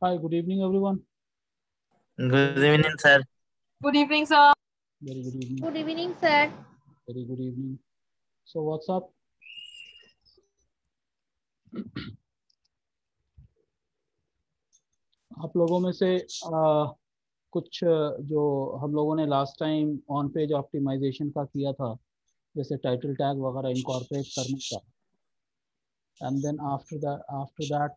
Hi, good evening, everyone. Good evening, sir. Good evening, sir. Very good evening. Good evening, sir. Very good evening. So, what's up? आप लोगों में से कुछ जो हम लोगों ने last time on page optimisation का किया था, जैसे टाइटल टैग वगैरह इनकॉर्पोरेट करने का, and then after that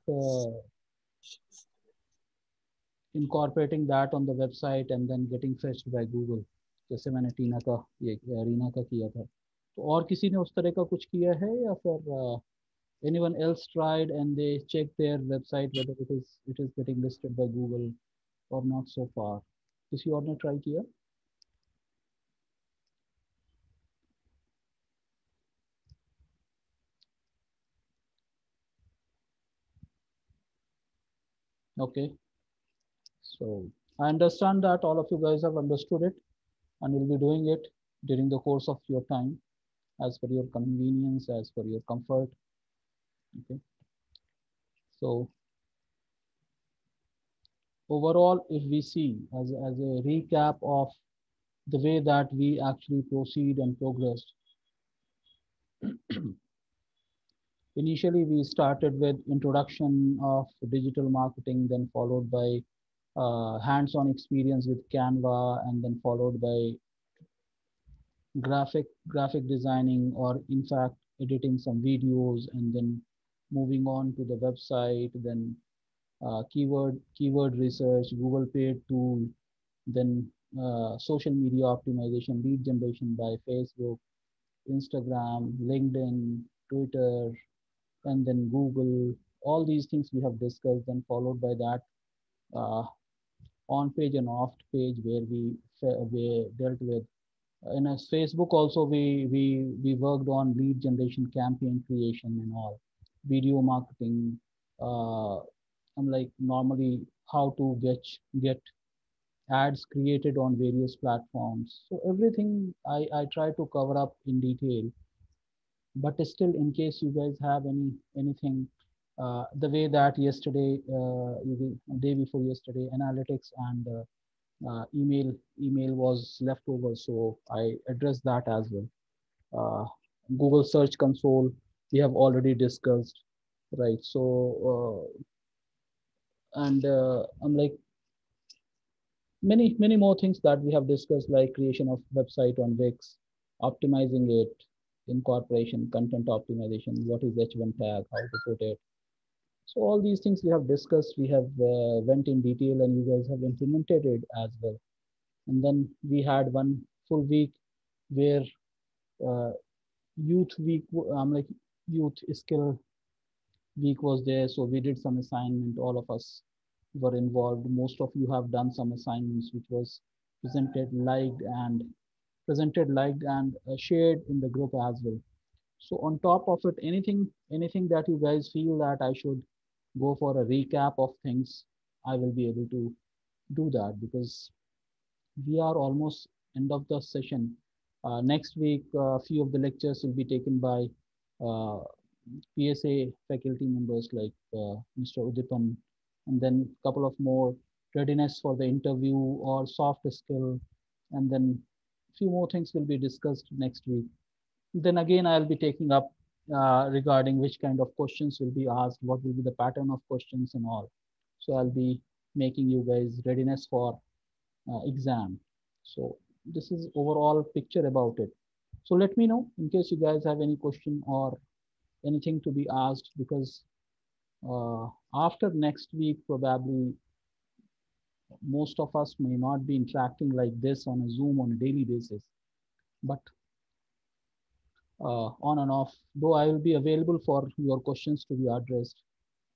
incorporating that on the website and then getting fetched by Google, जैसे मैंने रीना का किया था। तो और किसी ने उस तरह का कुछ किया है या फिर anyone else tried and they checked their website whether it is getting listed by Google or not so far? किसी और ने ट्राई किया? Okay, so I understand that all of you guys have understood it and will be doing it during the course of your time as per your convenience, as per your comfort. Okay, so overall, if we see as a recap of the way that we actually proceed and progress, initially we started with introduction of digital marketing, then followed by hands-on experience with Canva, and then followed by graphic designing, or in fact editing some videos, and then moving on to the website, then keyword research, Google paid tool, then social media optimization, lead generation by Facebook, Instagram, LinkedIn, Twitter, and then Google. All these things we have discussed, and followed by that uh, on page and off page, where we dealt with in a Facebook also, we worked on lead generation, campaign creation, and all video marketing. I'm like normally how to get ads created on various platforms. So everything I try to cover up in detail. But still, in case you guys have anything, the way that yesterday, day before yesterday, analytics and email was left over, so I addressed that as well. Uh, Google Search Console we have already discussed, right? So and I'm like many more things that we have discussed, like creation of website on Wix, optimizing it, incorporation, content optimization, what is H1 tag, how to put it. So all these things we have discussed, we have went in detail, and you guys have implemented it as well. And then we had one full week where uh, youth week, I'm like youth skill week was there, so we did some assignment, all of us were involved. Most of you have done some assignments which was presented, liked and shared in the group as well. So on top of it, anything that you guys feel that I should go for a recap of things, I will be able to do that, because we are almost end of the session. Next week, a few of the lectures will be taken by uh, PSA faculty members like Mr. Udipan, and then a couple of more readiness for the interview or soft skill, and then a few more things will be discussed next week. Then again, I'll be taking up regarding which kind of questions will be asked, what will be the pattern of questions and all. So I'll be making you guys readiness for exam. So this is overall picture about it. So let me know in case you guys have any question or anything to be asked, because after next week, probably most of us may not be interacting like this on a Zoom on a daily basis, but on and off, though I will be available for your questions to be addressed,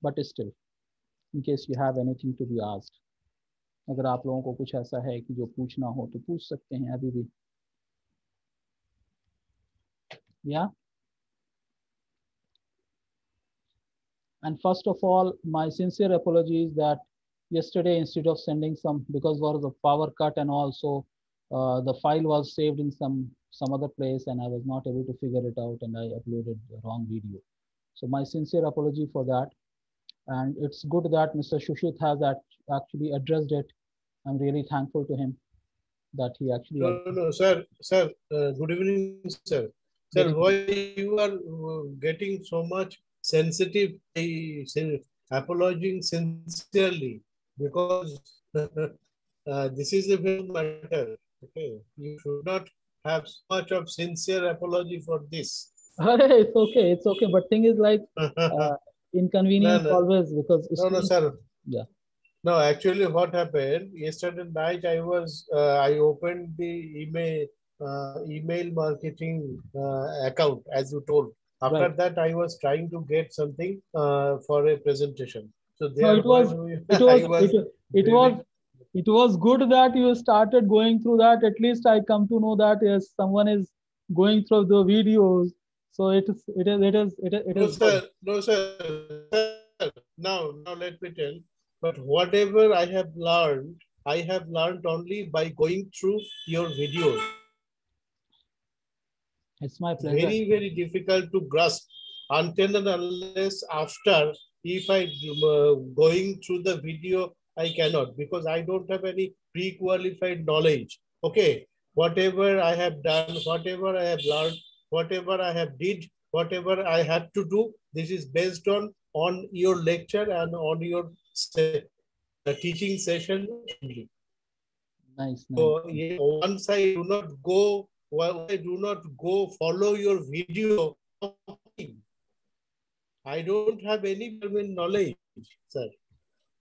but still, in case you have anything to be asked, अगर आप लोगों को कुछ ऐसा है कि जो पूछना हो तो पूछ सकते हैं अभी भी. Yeah. And first of all, my sincere apologies that yesterday, instead of sending some, because there was a power cut, and also the file was saved in some other place, and I was not able to figure it out, and I uploaded the wrong video. So my sincere apology for that. And it's good that Mr. Shushit has actually addressed it. I'm really thankful to him that he actually No, addressed. no, sir, sir. Good evening, sir. Sir, why Very good. you are getting so much sensitive, apologizing sincerely? Because this is a very matter. Okay, you should not have so much of sincere apology for this. It's okay. It's okay. But thing is like uh, No, inconvenience no, always because no, no, students. sir. Yeah. No, actually, what happened yesterday night? I opened the email marketing account as you told. After Right. that, I was trying to get something for a presentation. So No, there, when we, it I was, was it was, very it was good that you started going through that. At least I come to know that yes, someone is going through the videos. So it no is good. sir, no sir, sir. Now let me tell. But whatever I have learned, I have learned only by going through your videos. It's my It's pleasure. very difficult to grasp until and unless after if I going through the video I cannot because I don't have any pre-qualified knowledge. Okay, whatever I have done, whatever I have learned, whatever I have did, whatever I have to do, this is based on your lecture and on your teaching session only. Nice, nice. So yeah, once I do not go, I do not go follow your video, how coming? I don't have any knowledge, sir.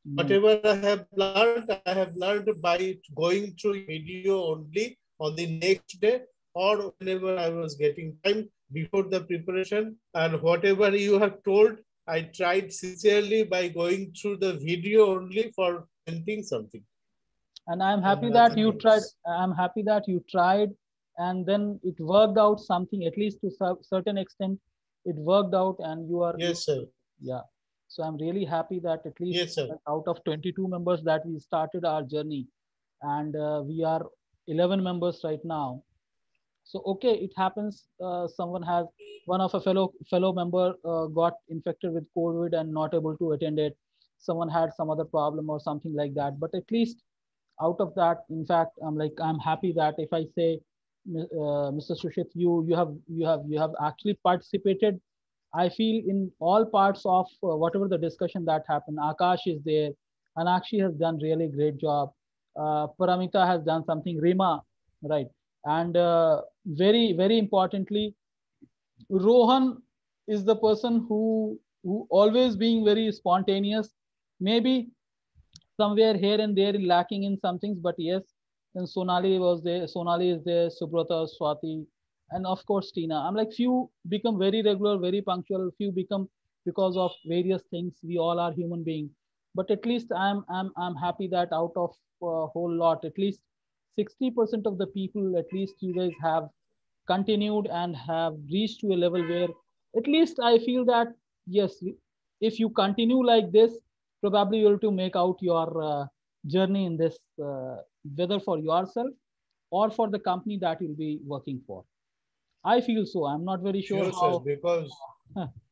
Nice. Whatever I have learned, I have learned by going through your video only on the next day or whenever I was getting time before the preparation. And whatever you have told, I tried sincerely by going through the video only for presenting something And I'm and happy that nothing you tried. else. I'm happy that you tried, and then it worked out something. At least to certain extent, it worked out, and you. Yes, sir. Yeah. So I'm really happy that at least Yes, sir. out of 22 members that we started our journey, and we are 11 members right now. So okay, it happens. Someone has one of a fellow member got infected with COVID and not able to attend it. Someone had some other problem or something like that. But at least out of that, in fact, I'm happy that if I say, Mr. Sushit, you have actually participated. I feel in all parts of whatever the discussion that happened. Akash is there. Anakshi has done really great job. Paramita has done something. Rima, right? And very importantly, Rohan is the person who always being very spontaneous. Maybe somewhere here and there lacking in some things, but yes, then Sonali was there. Sonali is there. Subrata, Swati, and of course Tina. I'm like few become very regular, very punctual. Few become because of various things. We all are human beings, but at least I'm happy that out of a whole lot, at least 60% of the people, at least you guys have continued and have reached to a level where at least I feel that yes, if you continue like this, probably you'll to make out your journey in this, whether for yourself or for the company that you'll be working for. I feel so. I'm not very sure Sure, sir, how. because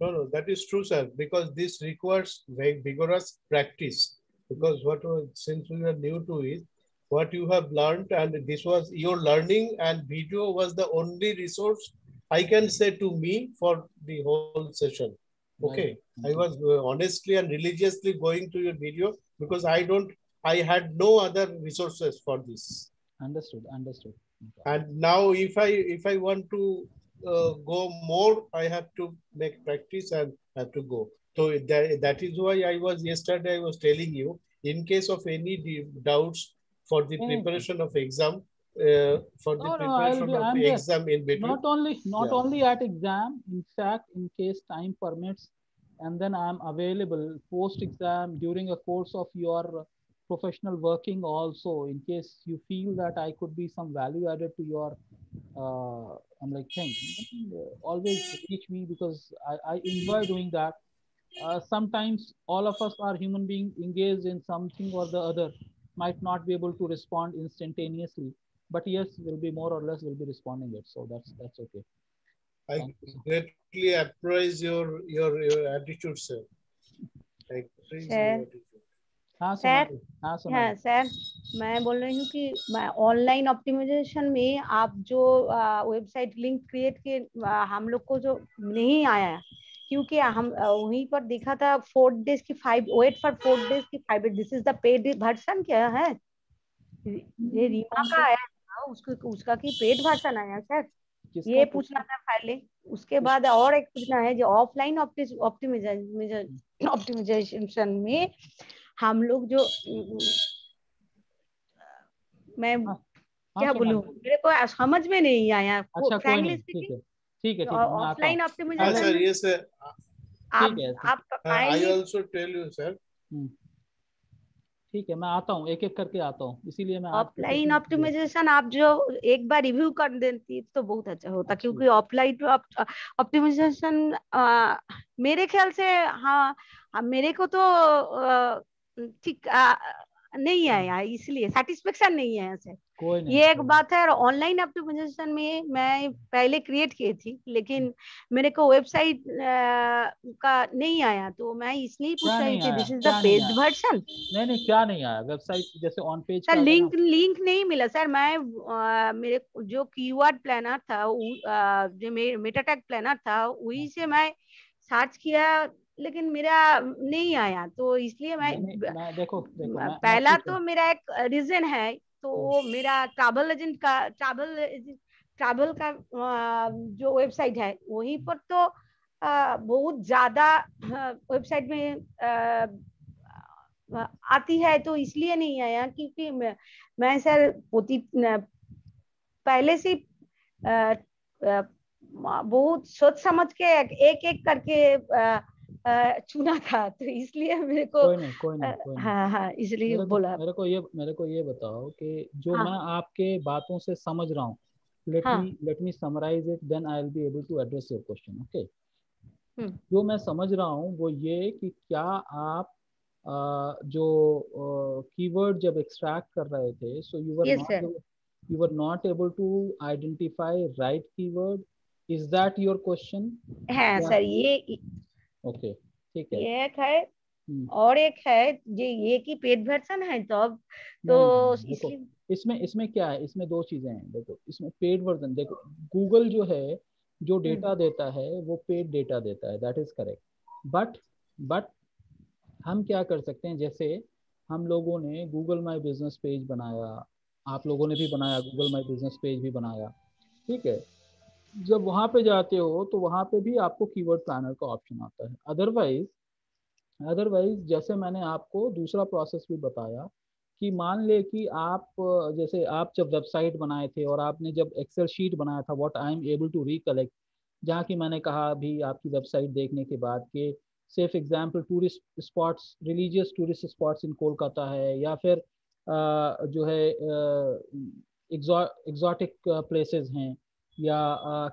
no, that is true, sir, because this requires very vigorous practice. Because what was, since we are new to it, what you have learned, and this was your learning, and video was the only resource I can say to me for the whole session. Okay, Right. I was honestly and religiously going to your video because I had no other resources for this. Understood. Understood. Okay. And now if I want to go more, I have to make practice and have to go. So that is why I was yesterday I was telling you, in case of any doubts for the Anything. preparation of exam, for the No, no, preparation of I'm there. exam in between. Not Yeah. only at exam, in fact, in case time permits, and then I'm available post exam during a course of your professional working also, in case you feel that I could be some value added to your I'm like thing. Always reach me because I enjoy doing that. Sometimes all of us are human beings engaged in something or the other, might not be able to respond instantaneously, but yes, will be more or less will be responding it. So that's okay. I Thank you. greatly appraise your attitude, sir. Thank you. Sir हाँ sir Sonali, हाँ हाँ Sonali. Sir, मैं बोल रही हूँ कि online optimisation में आप जो वेबसाइट लिंक क्रिएट किए, हम लोग को जो नहीं आया, क्योंकि हम वहीं पर देखा था 4 days की 5 वेट फॉर 4 days की 5, this is the paid version क्या है? ये रीमा का आया था, उसको उसका की पेड वर्जन आया सर, किसका ये पूछना था पहले। उसके बाद और एक पूछना है जो ऑफलाइन ऑप्टिमाइजेशन में हम लोग जो मैं हाँ हाँ क्या बोलूं, सोनाली। मेरे को समझ में नहीं आया अच्छा कोई फ्रैंकली नहीं, ठीक स्पीकिंग। है ठीक है ठीक है, मैं आता ऑफलाइन हूँ हाँ पहले। ऑप्टिमाइजेशन सर, में ये सर, आप ठीक है आप I kindly, also tell you sir. ठीक है, मैं आता हूँ, एक एक करके आता हूँ, इसीलिए मैं आज के ऑफलाइन सेशन को दिया। ऑप्टिमाइजेशन आप जो एक बार रिव्यू कर देती तो बहुत अच्छा होता, अच्छी, क्योंकि ऑफलाइन ऑप्टिमाइजेशन मेरे ख्याल से, हाँ मेरे को तो ठीक नहीं आया, इसलिए सेटिस्फेक्शन नहीं है सर। कोई नहीं ये एक कोई नहीं। बात है। और ऑनलाइन ऑप्टिमाइजेशन में मैं पहले क्रिएट की थी, लेकिन मेरे को वेबसाइट का नहीं आया, तो मैं इसलिए पूछ क्या रही नहीं थी आया, दिस इज द क्या नहीं पेड आया? वर्जन। नहीं नहीं, क्या नहीं आया? वेबसाइट जैसे ऑन पेज सर का अगर हम, लिंक नहीं मिला सर। मैं मेरे जो कीवर्ड प्लानर था जो मेटा टैग प्लानर था वही से मैं सर्च किया, लेकिन मेरा नहीं आया, तो इसलिए नहीं मैं देखो देखो मैं पहला ठीक है। तो मेरा एक रीजन है, तो मेरा ट्रैवल एजेंट का ट्रैवल का जो वेबसाइट है वहीं पर तो बहुत ज्यादा वेबसाइट में आती है, तो इसलिए नहीं आया, क्योंकि मैं सर पहले से बहुत सोच समझ के एक एक करके चुना था, तो इसलिए मेरे को कोई नहीं कोई नहीं कोई नहीं। हाँ हाँ इसलिए मेरे को बोला। मेरे को ये बताओ कि जो मैं हाँ आपके बातों से समझ रहा हूँ, हाँ। Let me summarise it, then I will be able to address your question, okay? Hmm. जो मैं समझ रहा हूँ वो ये कि क्या आप जो कीवर्ड जब एक्सट्रैक्ट कर रहे थे, so yes sir. you were not able to identify right keyword, is that your question? हाँ क्या? सर, ये ओके, ठीक है। ये एक है, हम्म, और एक है ये की पेड वर्जन है, तो अब नहीं तो नहीं, देखो इसलिए इसमें क्या है, इसमें दो चीजें हैं। देखो इसमें पेड वर्जन, देखो गूगल जो है, जो डेटा देता है वो पेड डेटा देता है, that is correct. But but हम क्या कर सकते हैं, जैसे हम लोगों ने गूगल माई बिजनेस पेज बनाया, आप लोगों ने भी बनाया, गूगल माई बिजनेस पेज भी बनाया, ठीक है? जब वहां पे जाते हो तो वहां पे भी आपको कीवर्ड प्लानर का ऑप्शन आता है। अदरवाइज जैसे मैंने आपको दूसरा प्रोसेस भी बताया कि मान ले कि आप जैसे आप जब वेबसाइट बनाए थे और आपने जब एक्सेल शीट बनाया था, what I am able to recollect, जहाँ की मैंने कहा अभी आपकी वेबसाइट देखने के बाद कि safe example tourist spots, religious tourist spots इन कोलकाता है, या फिर जो है एग्जॉटिक प्लेसेस हैं, या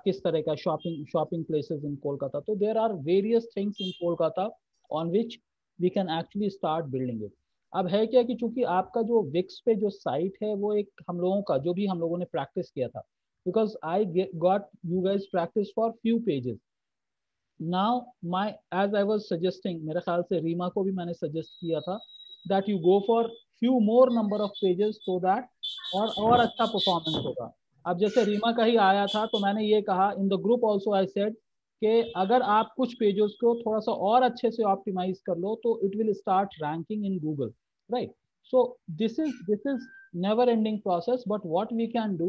किस तरह का shopping shopping places in Kolkata. तो there are various things in Kolkata on which we can actually start building it. अब है क्या कि चूंकि आपका जो विक्स पे जो साइट है वो एक हम लोगों का जो भी हम लोगों ने प्रैक्टिस किया था, because I got you guys practice for few pages. Now my as I was suggesting, मेरे ख्याल से रीमा को भी मैंने सजेस्ट किया था that you go for few more number of pages so that और अच्छा परफॉर्मेंस होगा। अब जैसे रीमा का ही आया था तो मैंने ये कहा इन the group also, I said कि अगर आप कुछ पेजेस को थोड़ा सा और अच्छे से ऑप्टिमाइज कर लो तो it will start ranking in Google, right? So this is never ending process, but what we can do,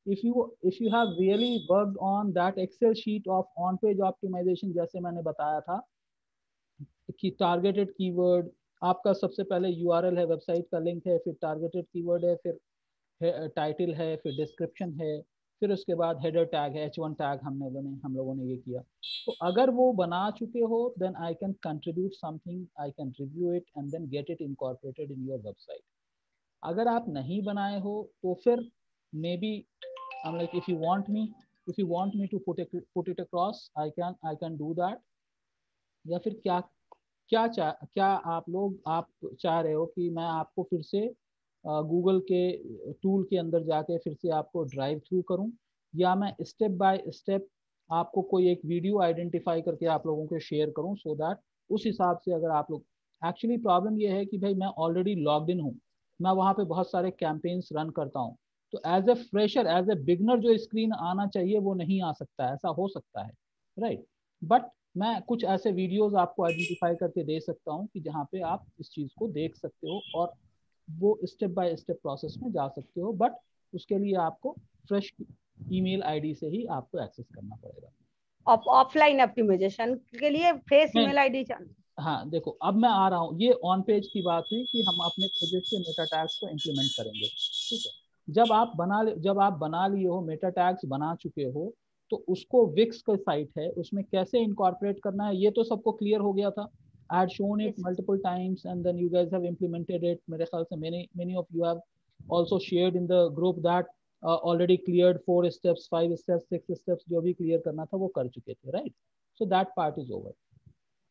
if you have really worked on that excel sheet of on page optimization, जैसे मैंने बताया था कि targeted keyword, आपका सबसे पहले URL है, website का लिंक है, फिर टारगेटेड कीवर्ड है, फिर टाइटल है, फिर डिस्क्रिप्शन है, फिर उसके बाद हेडर टैग है, H1 टैग हम लोगों ने ये किया। तो अगर वो बना चुके हो then I can contribute something, I can review it and then get it incorporated in your website. अगर आप नहीं बनाए हो तो फिर maybe I'm like, if you want me to put it across, I can do that। या फिर क्या आप चाह रहे हो कि मैं आपको फिर से गूगल के टूल के अंदर जाके फिर से आपको ड्राइव थ्रू करूं, या मैं स्टेप बाय स्टेप आपको कोई एक वीडियो आइडेंटिफाई करके आप लोगों को शेयर करूं, सो दैट उस हिसाब से अगर आप लोग एक्चुअली प्रॉब्लम ये है कि भाई मैं ऑलरेडी लॉग्ड इन हूँ, मैं वहाँ पे बहुत सारे कैंपेन्स रन करता हूँ, तो as a fresher, as a beginner जो स्क्रीन आना चाहिए वो नहीं आ सकता है, ऐसा हो सकता है, राइट। बट मैं कुछ ऐसे वीडियोस आपको आइडेंटिफाई करके दे सकता हूँ कि जहाँ पे आप इस चीज़ को देख सकते हो और वो स्टेप बाय स्टेप प्रोसेस में जा सकते हो, बट उसके लिए आपको फ्रेश ईमेल आईडी से ही आपको एक्सेस करना पड़ेगा। ऑफलाइन ऑप्टिमाइजेशन के लिए फ्रेश मैं ईमेल आईडी चाहिए। हाँ देखो, अब मैं आ रहा हूँ, ये ऑन पेज की बात हुई कि हम अपने पेजेस के मेटा टैग्स को इम्प्लीमेंट करेंगे, ठीक है। जब आप बना लिए हो, मेटा टैग्स बना चुके हो, तो उसको विक्स का साइट है उसमें कैसे इनकॉर्पोरेट करना है ये तो सबको क्लियर हो गया था। I had shown it multiple times and then you guys have implemented it. मेरे ख्याल से many of you have also shared in the group that already cleared 4 steps, 5 steps, 6 steps, जो भी क्लियर करना था वो कर चुके थे, right. So that part is over.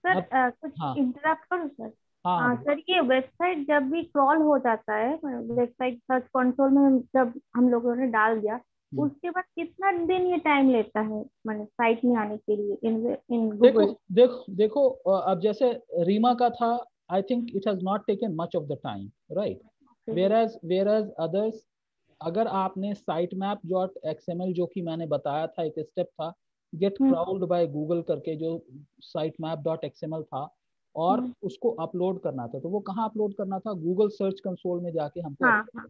Sir कुछ हाँ इंटरप्ट करूं सर? हाँ सर ये वेबसाइट जब भी क्रॉल हो जाता है, वेबसाइट सर्च कंसोल में जब हम लोगों ने डाल दिया, उसके बाद कितना दिन ये टाइम लेता है मतलब साइट में आने के लिए इन गूगल? देखो अब जैसे रीमा का था, I think it has not taken much of the time, right. Whereas others, अगर आपने साइट मैप डॉट एक्सएमएल जो कि मैंने बताया था, एक स्टेप था गेट क्राउल्ड बाय गूगल करके, जो साइट मैप डॉट एक्सएमएल था, और उसको अपलोड करना था, तो वो कहाँ अपलोड करना था? गूगल सर्च कंसोल में जाके हमको अपलोड करना।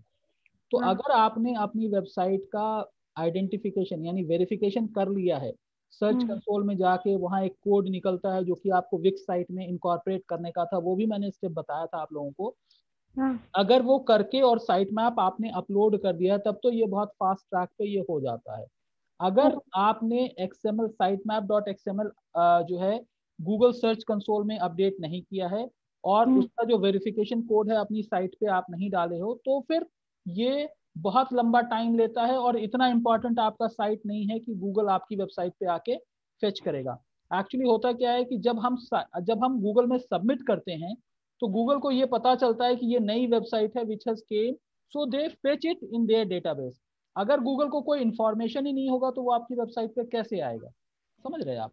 तो अगर आपने अपनी वेबसाइट का आइडेंटिफिकेशन यानी वेरिफिकेशन कर लिया है, सर्च कंसोल में जाके वहाँ एक कोड निकलता है जो कि आपको विक्स साइट में इनकॉर्पोरेट करने का था, वो भी मैंने स्टेप बताया था आप लोगों को। अगर वो करके और साइट मैप आपने अपलोड कर दिया तब तो ये बहुत फास्ट ट्रैक पे ये हो जाता है। अगर आपने XML site map dot XML जो है गूगल सर्च कंसोल में अपडेट नहीं किया है और उसका जो वेरिफिकेशन कोड है अपनी साइट पे आप नहीं डाले हो, तो फिर ये बहुत लंबा टाइम लेता है और इतना इंपॉर्टेंट आपका साइट नहीं है कि गूगल आपकी वेबसाइट पे आके फेच करेगा। एक्चुअली होता क्या है कि जब हम गूगल में सबमिट करते हैं तो गूगल को ये पता चलता है कि ये नई वेबसाइट है which has came, so they fetch it in their database. अगर गूगल को कोई इंफॉर्मेशन ही नहीं होगा तो वो आपकी वेबसाइट पे कैसे आएगा? समझ रहे हैं आप?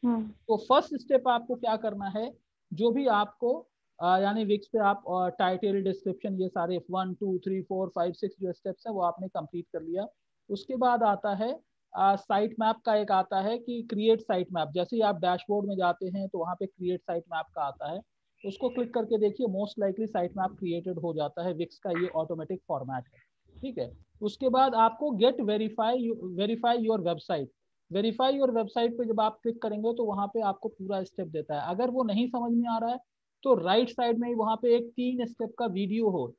तो फर्स्ट स्टेप आपको क्या करना है, जो भी आपको यानी विक्स पे आप टाइटल, डिस्क्रिप्शन, ये सारे 1 2 3 4 5 6 जो स्टेप्स हैं वो आपने कंप्लीट कर लिया। उसके बाद आता है साइट मैप का, एक आता है कि क्रिएट साइट मैप। जैसे ही आप डैशबोर्ड में जाते हैं तो वहाँ पे क्रिएट साइट मैप का आता है, उसको क्लिक करके देखिए, most likely site map created हो जाता है। विक्स का ये ऑटोमेटिक फॉर्मेट है, ठीक है। उसके बाद आपको get verify your website. Verify your website पे जब आप क्लिक करेंगे तो वहाँ पे आपको पूरा स्टेप देता है। अगर वो नहीं समझ में आ रहा है तो राइट साइड में ही वहाँ पे एक 3 स्टेप का वीडियो हो,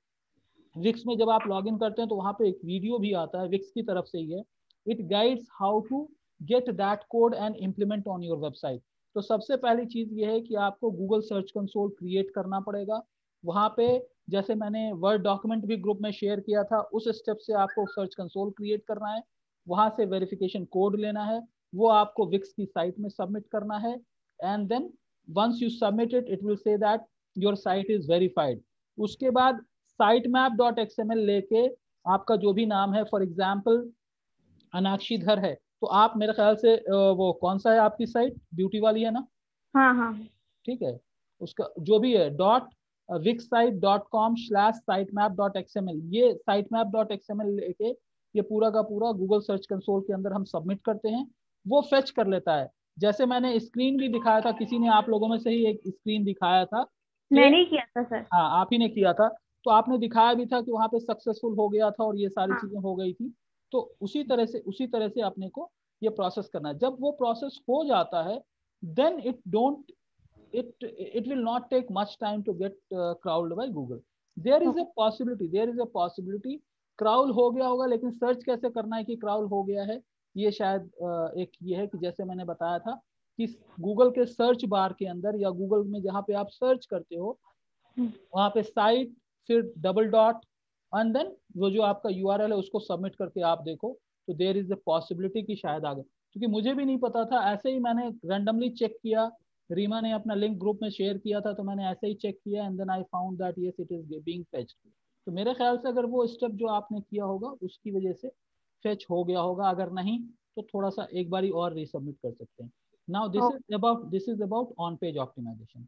विक्स में जब आप लॉग इन करते हैं तो वहाँ पे एक वीडियो भी आता है, विक्स की तरफ से ही है। It guides how to get that code and implement on your website. तो सबसे पहली चीज ये है कि आपको गूगल सर्च कंसोल क्रिएट करना पड़ेगा। वहाँ पे जैसे मैंने वर्ड डॉक्यूमेंट भी ग्रुप में शेयर किया था, उस स्टेप से आपको सर्च कंसोल क्रिएट करना है, वहाँ से वेरिफिकेशन कोड लेना है, वो आपको विक्स की साइट में सबमिट करना है, and then once you submit it, it will say that your site is verified. उसके बाद साइट मैप डॉट एक्सएमएल लेके आपका जो भी नाम है, फॉर एग्जाम्पल अनाक्षी धर है, तो आप मेरे ख्याल से वो कौन सा है आपकी साइट, ब्यूटी वाली है ना? हाँ ठीक है, उसका जो भी है wixsite.com/sitemap.xml, ये sitemap.xml लेके ये पूरा का पूरा गूगल सर्च कंसोल के अंदर हम सबमिट करते हैं, वो फेच कर लेता है। जैसे मैंने स्क्रीन भी दिखाया था, किसी ने आप लोगों में से ही एक स्क्रीन दिखाया था, मैंने ही किया था सर। हाँ आप ही ने किया था, तो आपने दिखाया भी था कि वहां पे सक्सेसफुल हो गया था और ये सारी चीजें हो गई थी। तो उसी तरह से अपने को ये प्रोसेस करना है। जब वो प्रोसेस हो जाता है then it will not take much time to get crawled by Google. There is a possibility crawl हो गया होगा, लेकिन सर्च कैसे करना है कि crawl हो गया है, ये शायद एक ये है कि जैसे मैंने बताया था कि गूगल के सर्च बार के अंदर या गूगल में जहाँ पे आप सर्च करते हो वहाँ पे साइट, फिर डबल डॉट, एंड देन वो जो आपका URL है उसको सबमिट करके आप देखो, तो देयर इज अ पॉसिबिलिटी कि शायद आ गए। क्योंकि मुझे भी नहीं पता था, ऐसे ही मैंने रैंडमली चेक किया, रीमा ने अपना लिंक ग्रुप में शेयर किया था तो मैंने ऐसे ही चेक किया and then I found that yes it is being fetched. तो मेरे ख्याल से अगर वो स्टेप जो आपने किया होगा उसकी वजह से फेच हो गया होगा, अगर नहीं तो थोड़ा सा एक बारी और रीसबमिट कर सकते हैं। Now this is about on page optimization.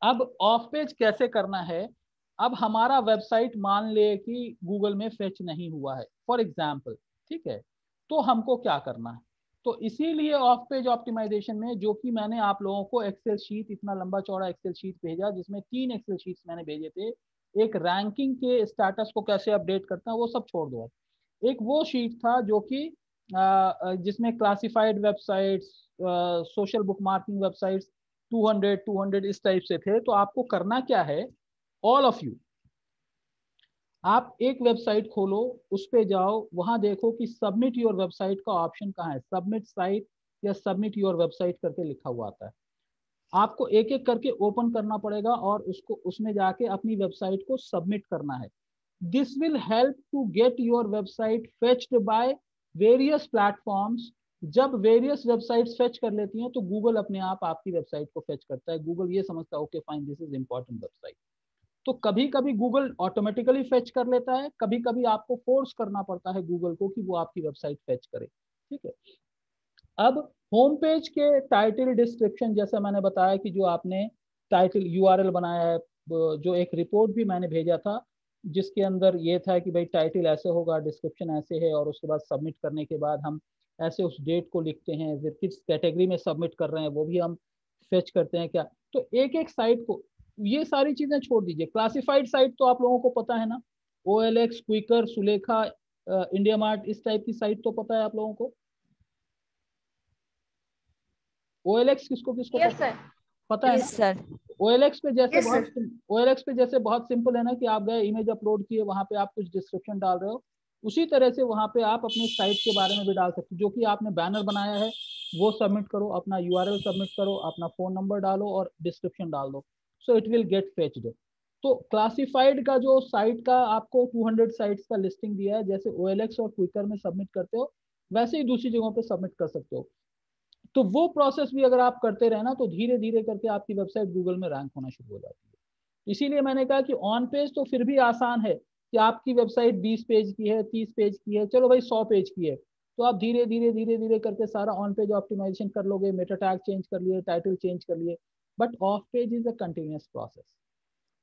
अब ऑफ पेज कैसे करना है? अब हमारा वेबसाइट मान ले कि गूगल में फेच नहीं हुआ है फॉर एग्जाम्पल, ठीक है, तो हमको क्या करना है? तो इसीलिए ऑफ पेज ऑप्टिमाइजेशन में, जो कि मैंने आप लोगों को एक्सेल शीट, इतना लंबा चौड़ा एक्सेल शीट भेजा जिसमें 3 एक्सेल शीट्स मैंने भेजे थे, एक रैंकिंग के स्टेटस को कैसे अपडेट करता है वो सब छोड़ दो। एक वो शीट था जो कि जिसमें classified websites, social book marking websites 200 इस टाइप से थे। तो आपको करना क्या है, ऑल ऑफ यू, आप एक वेबसाइट खोलो, उस पे जाओ, वहां देखो कि सबमिट योर वेबसाइट का ऑप्शन कहाँ है, सबमिट साइट या सबमिट योर वेबसाइट करके लिखा हुआ आता है। आपको एक एक करके ओपन करना पड़ेगा और उसको, उसमें जाके अपनी वेबसाइट को सबमिट करना है। This will help to get your website fetched by various platforms. जब वेरियस वेबसाइट्स फेच कर लेती हैं तो गूगल अपने आप आपकी वेबसाइट को फेच करता है। गूगल ये समझता है okay fine, this is important website. तो कभी कभी गूगल ऑटोमेटिकली फेच कर लेता है, कभी कभी आपको फोर्स करना पड़ता है गूगल को कि वो आपकी वेबसाइट फेच करे, ठीक है। अब होम पेज के टाइटल डिस्क्रिप्शन, जैसा मैंने बताया कि जो आपने टाइटल यूआरएल बनाया है, जो एक रिपोर्ट भी मैंने भेजा था जिसके अंदर ये था कि भाई टाइटल ऐसे होगा, डिस्क्रिप्शन ऐसे है, और उसके बाद सबमिट करने के बाद हम ऐसे उस डेट को लिखते हैं, फिर किस कैटेगरी में सबमिट कर रहे हैं वो भी हम फेच करते हैं क्या। तो एक एक साइट को, ये सारी चीजें छोड़ दीजिए। क्लासिफाइड साइट तो आप लोगों को पता है ना, OLX, क्विकर, सुलेखा, इंडिया मार्ट, इस टाइप की साइट तो पता है आप लोगों को। OLX किसको किसको पता है? पता है ना सर। OLX पे जैसे OLX पे जैसे बहुत सिंपल है ना कि आप गए, इमेज अपलोड किए, वहां पे आप कुछ डिस्क्रिप्शन डाल रहे हो, उसी तरह से वहां पे आप अपनी साइट के बारे में भी डाल सकते हो। जो कि आपने बैनर बनाया है वो सबमिट करो, अपना URL सबमिट करो, अपना फोन नंबर डालो और डिस्क्रिप्शन डाल दो, so it will get fetched. तो क्लासिफाइड का जो साइट का आपको 200 साइट्स का लिस्टिंग दिया है, जैसे OLX और क्विकर में सबमिट करते हो वैसे ही दूसरी जगहों पे सबमिट कर सकते हो। तो वो प्रोसेस भी अगर आप करते रहे ना तो धीरे धीरे करके आपकी वेबसाइट गूगल में रैंक होना शुरू हो जाती है। इसीलिए मैंने कहा कि ऑन पेज तो फिर भी आसान है कि आपकी वेबसाइट 20 पेज की है, 30 पेज की है, चलो भाई 100 पेज की है, तो आप धीरे धीरे करके सारा ऑन पेज ऑप्टिमाइजेशन कर लोगे, मेटा टैग चेंज कर लिए, टाइटल चेंज कर लिए। But of page is a continuous process.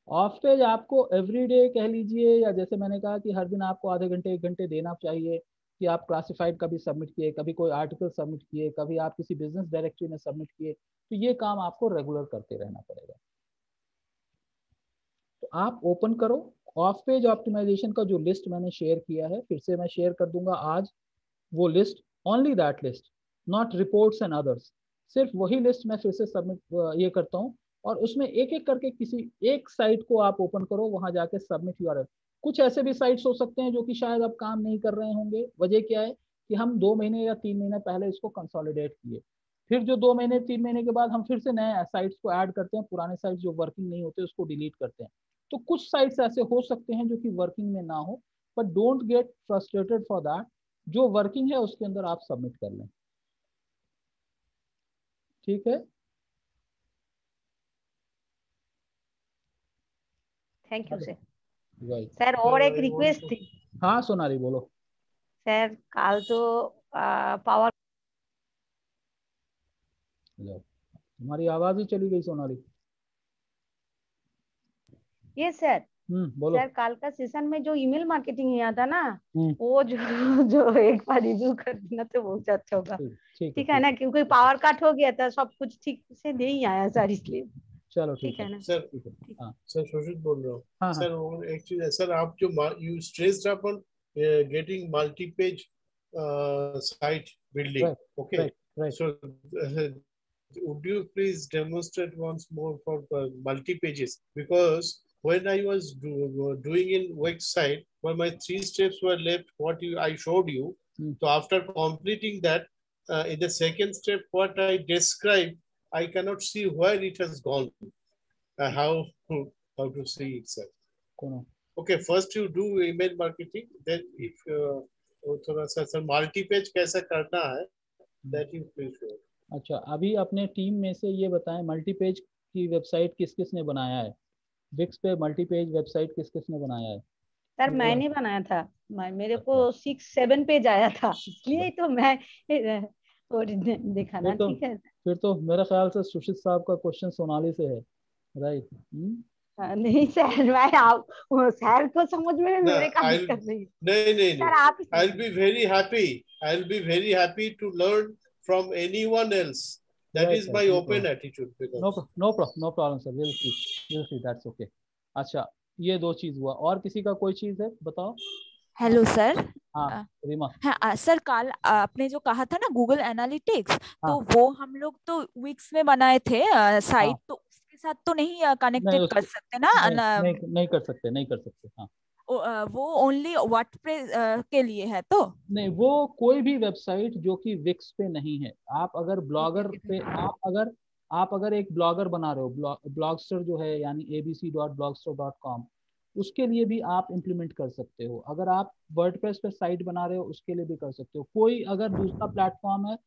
Of page आपको एवरीडे कह लीजिए, या जैसे मैंने कहा कि हर दिन आपको आधे घंटे 1 घंटे देना चाहिए कि आप क्लासिफाइड कभी सबमिट किए, कभी कोई आर्टिकल सबमिट किए, कभी आप किसी बिजनेस डायरेक्टरी में सबमिट किए, तो ये काम आपको रेगुलर करते रहना पड़ेगा। तो आप ओपन करो ऑफ पेज ऑप्टिमाइजेशन का जो लिस्ट मैंने शेयर किया है, फिर से मैं शेयर कर दूंगा आज वो list, only that list, not reports and others. सिर्फ वही लिस्ट मैं फिर से सबमिट ये करता हूँ, और उसमें एक एक करके किसी एक साइट को आप ओपन करो, वहां जाके सबमिट URL। कुछ ऐसे भी साइट्स हो सकते हैं जो कि शायद अब काम नहीं कर रहे होंगे। वजह क्या है कि हम 2 महीने या 3 महीने पहले इसको कंसोलिडेट किए, फिर जो 2 महीने 3 महीने के बाद हम फिर से नए साइट्स को ऐड करते हैं, पुराने साइट्स जो वर्किंग नहीं होते उसको डिलीट करते हैं। तो कुछ साइट्स ऐसे हो सकते हैं जो कि वर्किंग में ना हो, but don't get frustrated for that. जो वर्किंग है उसके अंदर आप सबमिट कर लें, ठीक है। Thank you sir. Right, sir और एक रिक्वेस्ट थी। हाँ सोनाली बोलो। सर कल तो पावर, तुम्हारी आवाज ही चली गई सोनाली। ये सर, बोलो। सर कल का सेशन में जो ईमेल मार्केटिंग हुआ था ना, हम्म, वो जो एक बार रिव्यू कर देना तो बहुत अच्छा होगा। ठीक है ना, क्योंकि पावर कट हो गया था, सब कुछ ठीक से नहीं आया सर, इसलिए। चलो ठीक है ना सर। ठीक है। हाँ सर शोषित बोल रहा हूँ। हाँ सर वो एक चीज है सर, आप जो you stressed upon getting multi page site building, okay, right. So would you please demonstrate once more for multi pages? Because when I was doing in website, where my 3 steps were left, what I showed you, so after completing that, in the second step, what I described, I cannot see where it has gone. How to see it, sir? Okay, first you do email marketing, then if थोड़ा सा sir multi page कैसा करना है, that you please show. अच्छा, अभी अपने team में से ये बताएं, मल्टी पेज की वेबसाइट किस किस ने बनाया है? विक्स पे मल्टी पेज वेबसाइट किस किस ने बनाया है? सर मैंने बनाया था, मेरे को 6-7 पेज आया था, इसलिए तो मैं देखा ना। ठीक है, फिर तो मेरे ख्याल से सुशील साहब का क्वेश्चन सोनाली से है। राइट। नहीं सर, मैं आप सर को समझ में No, मेरे का I'll दिक्कत नहीं। no. सर आप ही I'll be very happy. I'll be very happy to learn from anyone else. That Right, is right, my no open problem. attitude. Because No problem sir, we'll see, that's okay. अच्छा, ये 2 चीज हुआ, और किसी का कोई चीज है बताओ। Hello sir. हाँ रीमा। हाँ सर, कल आपने जो कहा था ना गूगल एनालिटिक्स, हाँ तो वो हम लोग तो विक्स में बनाए थे हाँ साइट, तो उसके साथ तो नहीं नहीं कनेक्टेड कर सकते ना? नहीं कर सकते, नहीं कर सकते। हाँ वो ओनली वर्डप्रेस के लिए है तो? नहीं, वो कोई भी वेबसाइट जो कि विक्स पे नहीं है, आप अगर ओके ब्लॉगर ओके पे, आप अगर एक ब्लॉगर बना रहे हो, ब्लॉगस्टर जो है यानी abc.blogster.com, उसके लिए भी आप इम्प्लीमेंट कर सकते हो। अगर आप वर्डप्रेस पे साइट बना रहे हो उसके लिए भी कर सकते हो। कोई अगर दूसरा प्लेटफॉर्म है,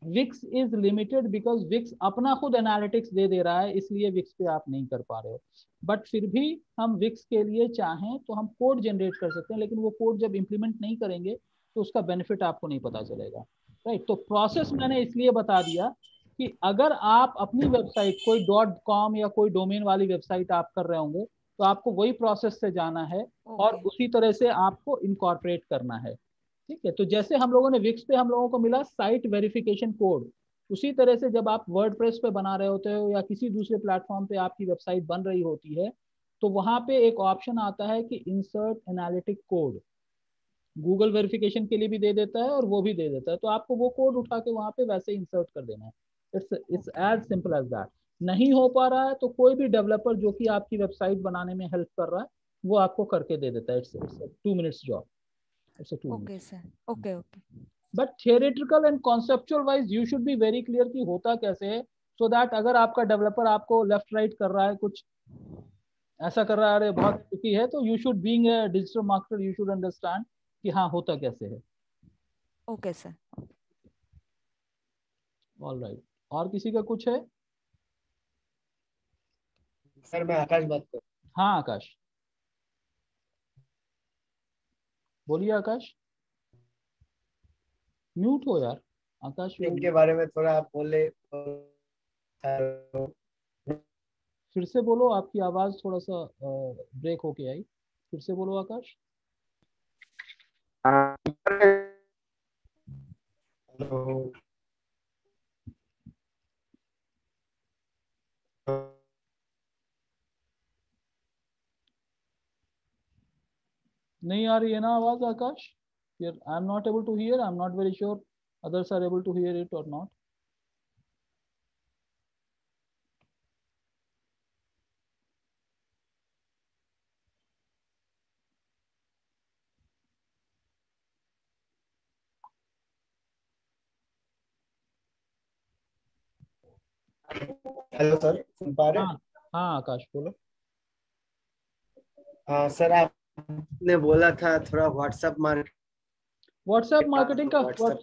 Wix is limited because Wix अपना खुद एनालिटिक्स दे रहा है, इसलिए विक्स पे आप नहीं कर पा रहे हो। बट फिर भी हम विक्स के लिए चाहें तो हम कोड जनरेट कर सकते हैं, लेकिन वो कोड जब इम्प्लीमेंट नहीं करेंगे तो उसका बेनिफिट आपको नहीं पता चलेगा। राइट, तो प्रोसेस मैंने इसलिए बता दिया कि अगर आप अपनी वेबसाइट कोई .com या कोई डोमेन वाली वेबसाइट आप कर रहे होंगे तो आपको वही प्रोसेस से जाना है और ओके उसी तरह से आपको इनकॉर्पोरेट करना है। ठीक है, तो जैसे हम लोगों ने विक्स पे हम लोगों को मिला साइट वेरिफिकेशन कोड, उसी तरह से जब आप वर्डप्रेस पे बना रहे होते हो या किसी दूसरे प्लेटफॉर्म पे आपकी वेबसाइट बन रही होती है, तो वहां पे एक ऑप्शन आता है कि insert analytic code. Google verification के लिए भी दे देता है और वो भी दे देता है, तो आपको वो कोड उठा के वहां पे वैसे इंसर्ट कर देना है। It's as simple as that. नहीं हो पा रहा है तो कोई भी डेवलपर जो कि आपकी वेबसाइट बनाने में हेल्प कर रहा है वो आपको करके दे देता है। It's 2 minutes job, it's 2 minutes। Okay sir, okay okay. But theoretical and conceptual wise you should be very clear कि होता कैसे है, सो दैट अगर आपका डेवलपर आपको लेफ्ट राइट कर रहा है, कुछ ऐसा कर रहा है, अरे बहुत ट्रिकी है, तो you should being a digital marketer you should understand कि हाँ होता कैसे है। Okay sir. ऑल राइट, और किसी का कुछ है? सर मैं आकाश बात कर। हाँ आकाश, बोलिए आकाश। म्यूट हो यार आकाश। इनके बारे में थोड़ा आप बोले। फिर से बोलो, आपकी आवाज थोड़ा सा ब्रेक होके आई, फिर से बोलो आकाश। हेलो। नहीं आ रही है ना आवाज आकाश? यार I am not able to hear, I am not very sure others are able to hear it or not. Hello sir, सुन पा रहे हैं? हाँ हाँ आकाश बोलो। हाँ सर, आपने बोला था थोड़ा व्हाट्सएप मार्केट व्हाट्सएप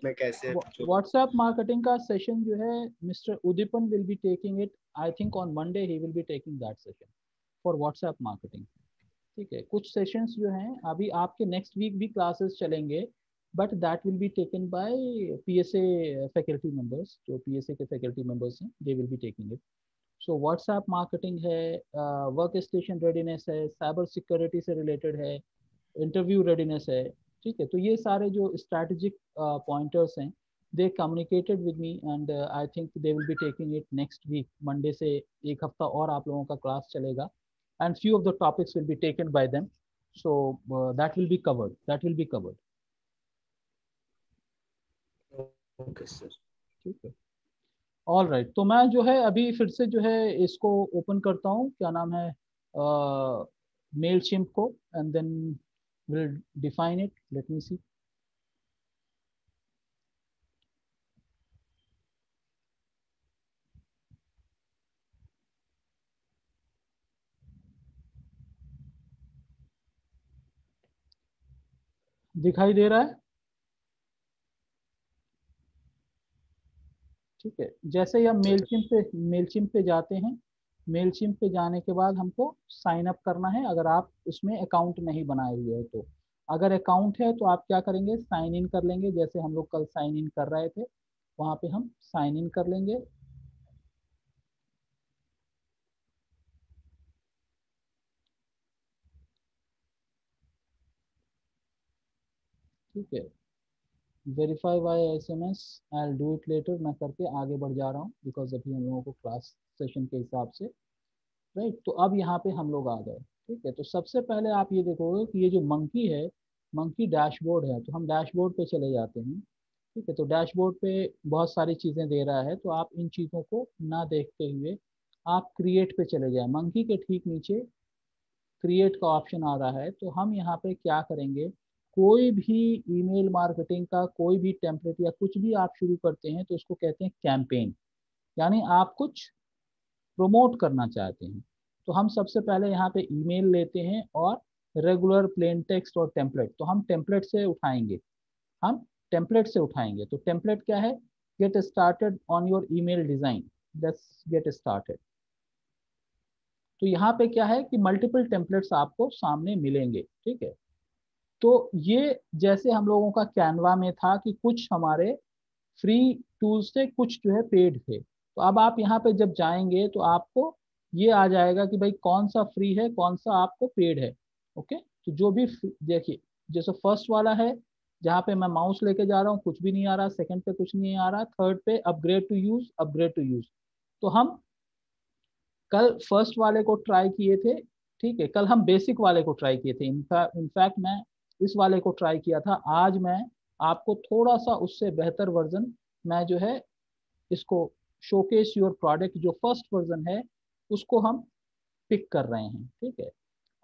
में कैसे व्हाट्सएप मार्केटिंग का सेशन जो है mister Udipan will be taking it, I think on Monday he will be taking that session for WhatsApp marketing. ठीक है, कुछ सेशंस जो हैं अभी आपके नेक्स्ट वीक भी क्लासेस चलेंगे, but that will be taken by PSA faculty members, जो पीएसए के फैकल्टी मेंबर्स हैं they will be taking it. So WhatsApp marketing है, वर्क स्टेशन रेडीनेस है, साइबर सिक्योरिटी से रिलेटेड है, इंटरव्यू रेडीनेस है। ठीक है, तो ये सारे जो स्ट्रैटेजिक पॉइंटर्स हैं they communicated with me and I think they will be taking it next week. Monday से एक हफ्ता और आप लोगों का क्लास चलेगा and few of the topics will be taken by them, so that will be covered. Okay sir. ठीक है, ऑल राइट। तो मैं जो है अभी फिर से जो है इसको ओपन करता हूँ, क्या नाम है, मेलचिम्प को, and then will define it. Let me see. दिखाई दे रहा है? ठीक है, जैसे ही हम मेलचिम्प पे जाते हैं, मेलचिम्प पे जाने के बाद हमको साइन अप करना है, अगर आप उसमें अकाउंट नहीं बनाए हुए हो तो। अगर अकाउंट है तो आप क्या करेंगे, साइन इन कर लेंगे, जैसे हम लोग कल साइन इन कर रहे थे वहां पे हम साइन इन कर लेंगे। ठीक है, verify by SMS, I will do it later, मैं करके आगे बढ़ जा रहा हूँ बिकॉज अभी हम लोगों को क्लास सेशन के हिसाब से, राइट। तो अब यहाँ पे हम लोग आ गए, ठीक है। तो सबसे पहले आप ये देखोगे कि ये जो मंकी है, मंकी डैशबोर्ड है, तो हम डैशबोर्ड पे चले जाते हैं, ठीक है। तो डैशबोर्ड पे बहुत सारी चीज़ें दे रहा है, तो आप इन चीज़ों को ना देखते हुए आप क्रिएट पे चले जाए। मंकी के ठीक नीचे क्रिएट का ऑप्शन आ रहा है, तो हम यहाँ पे क्या करेंगे, कोई भी ईमेल मार्केटिंग का कोई भी टेम्पलेट या कुछ भी आप शुरू करते हैं तो उसको कहते हैं कैंपेन, यानी आप कुछ प्रमोट करना चाहते हैं। तो हम सबसे पहले यहाँ पे ईमेल लेते हैं और रेगुलर प्लेन टेक्स्ट और टेम्पलेट, तो हम टेम्पलेट से उठाएंगे, हम टेम्पलेट से उठाएंगे। तो टेम्पलेट क्या है, get started on your email design, let's get started. तो यहाँ पे क्या है कि मल्टीपल टेम्पलेट्स आपको सामने मिलेंगे, ठीक है। तो ये जैसे हम लोगों का कैनवा में था कि कुछ हमारे फ्री टूल्स थे, कुछ जो है पेड थे। तो अब आप यहाँ पे जब जाएंगे तो आपको ये आ जाएगा कि भाई कौन सा फ्री है, कौन सा आपको पेड है, ओके। तो जो भी देखिए, जैसे फर्स्ट वाला है जहाँ पे मैं माउस लेके जा रहा हूँ कुछ भी नहीं आ रहा, सेकंड पे कुछ नहीं आ रहा, थर्ड पे upgrade to use, upgrade to use. तो हम कल फर्स्ट वाले को ट्राई किए थे, ठीक है, कल हम बेसिक वाले को ट्राई किए थे, इनफैक्ट मैं इस वाले को ट्राई किया था। आज मैं आपको थोड़ा सा उससे बेहतर वर्जन मैं जो है इसको शोकेस योर प्रोडक्ट जो फर्स्ट वर्जन है उसको हम पिक कर रहे हैं, ठीक है।